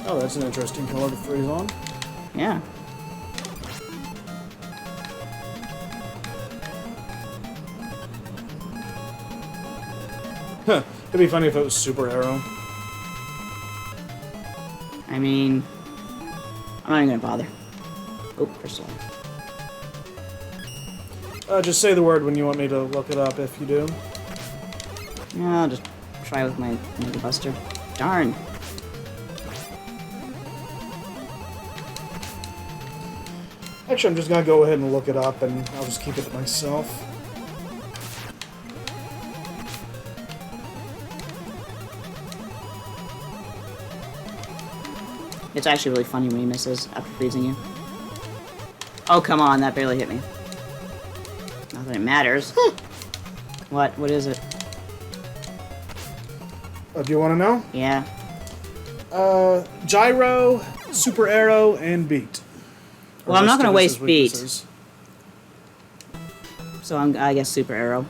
Oh, that's an interesting color to freeze on. Yeah. Huh. It'd be funny if it was Super Arrow. I mean, I'm not even gonna bother. Oh, crystal. Just say the word when you want me to look it up if you do. Yeah, I'll just try with my Mega Buster. Darn. Actually, I'm just gonna go ahead and look it up and I'll just keep it to myself. It's actually really funny when he misses after freezing you. Oh, come on, that barely hit me. Not that it matters. What? What is it? Do you want to know? Yeah. Gyro, Super Arrow, and Beat. Well, I'm not gonna waste Beat. Weaknesses. So I guess Super Arrow.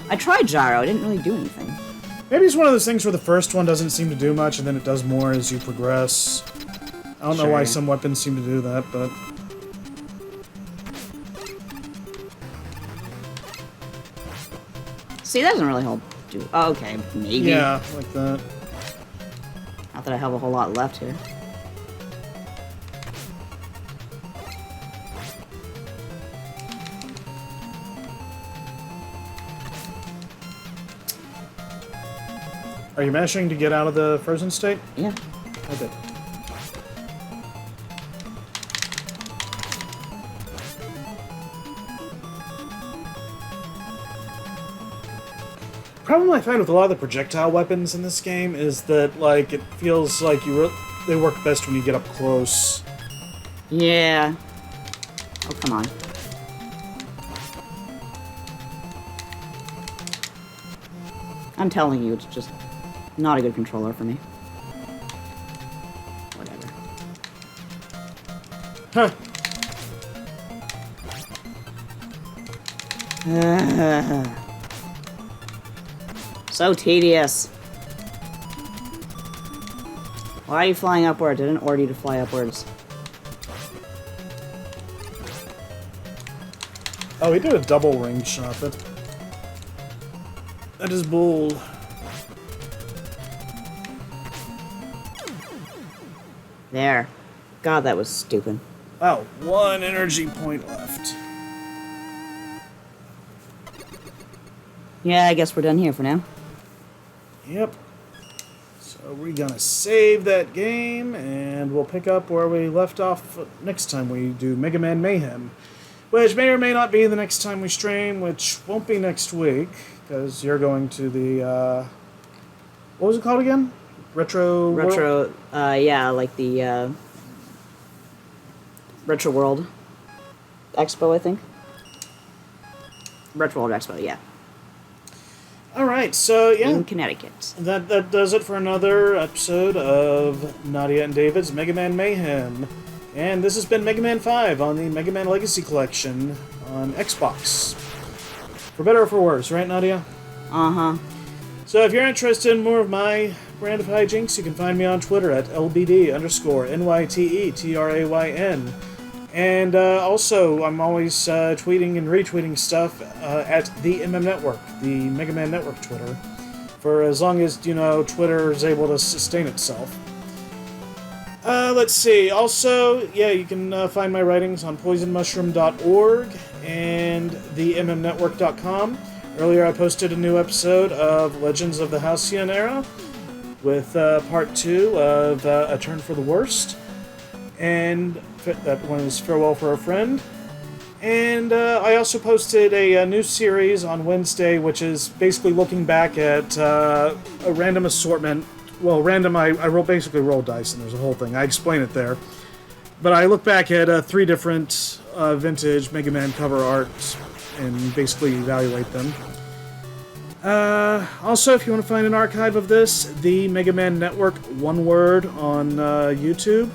I tried Gyro, it didn't really do anything. Maybe it's one of those things where the first one doesn't seem to do much and then it does more as you progress. I don't know why Sure. some weapons seem to do that, but... See, that doesn't really help do. Oh, okay, maybe. Yeah, like that. Not that I have a whole lot left here. Are you managing to get out of the frozen state? Yeah. Okay. Problem I find with a lot of the projectile weapons in this game is that, like, it feels like they work best when you get up close. Yeah. Oh, come on. I'm telling you, it's just not a good controller for me. Whatever. Huh. So tedious. Why are you flying upwards? I didn't order you to fly upwards. Oh, he did a double ring shot. That is bold. There. God, that was stupid. Wow, 1 energy point left. Yeah, I guess we're done here for now. Yep. So we're gonna save that game, and we'll pick up where we left off next time we do Mega Man Mayhem. Which may or may not be the next time we stream, which won't be next week, because you're going to the, what was it called again? Retro World? Yeah, like the, Retro World Expo, I think. Retro World Expo, yeah. Alright, so yeah. In Connecticut. That does it for another episode of Nadia and David's Mega Man Mayhem. And this has been Mega Man 5 on the Mega Man Legacy Collection on Xbox. For better or for worse, right, Nadia? Uh-huh. So if you're interested in more of my brand of hijinks, you can find me on Twitter at LBD_NYTETRAYN. And also, I'm always tweeting and retweeting stuff at the MM Network, the Mega Man Network Twitter, for as long as, Twitter is able to sustain itself. Let's see. Also, yeah, you can find my writings on poisonmushroom.org and themmnetwork.com. Earlier, I posted a new episode of Legends of the Halcyon Era with part 2 of A Turn for the Worst. And that one is Farewell for a Friend. And I also posted a new series on Wednesday, which is basically looking back at a random assortment. Well, random, I basically roll dice, and there's a whole thing. I explain it there. But I look back at 3 different vintage Mega Man cover arts and basically evaluate them. Also, if you want to find an archive of this, the Mega Man Network, one word, on YouTube.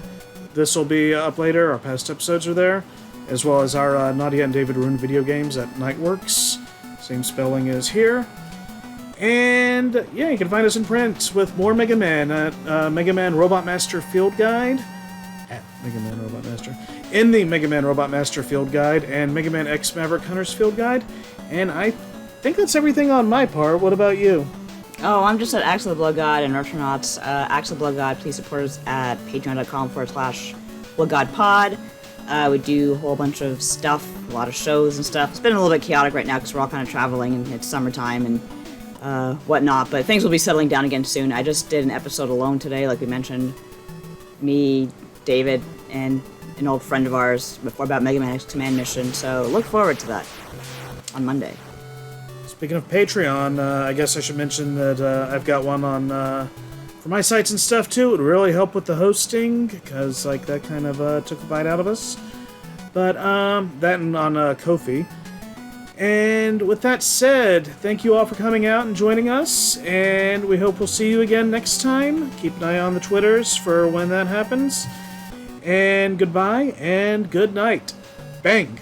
This will be up later. Our past episodes are there, as well as our Nadia and David Rune video games at Nightworks. Same spelling as here. And yeah, you can find us in print with more Mega Man at Mega Man Robot Master Field Guide. At Mega Man Robot Master. In the Mega Man Robot Master Field Guide and Mega Man X Maverick Hunter's Field Guide. And I think that's everything on my part. What about you? Oh, I'm just at Axel the Blood God and Retronauts. Axel the Blood God, please support us at patreon.com/BloodGodPod. We do a whole bunch of stuff, a lot of shows and stuff. It's been a little bit chaotic right now because we're all kind of traveling and it's summertime and whatnot, but things will be settling down again soon. I just did an episode alone today, like we mentioned. Me, David, and an old friend of ours before about Mega Man X Command Mission, so look forward to that on Monday. Speaking of Patreon, I guess I should mention that I've got one on for my sites and stuff too. It would really help with the hosting because that kind of took a bite out of us. But that and on Ko-fi. And with that said, thank you all for coming out and joining us, and we hope we'll see you again next time. Keep an eye on the Twitters for when that happens. And goodbye and good night. Bang!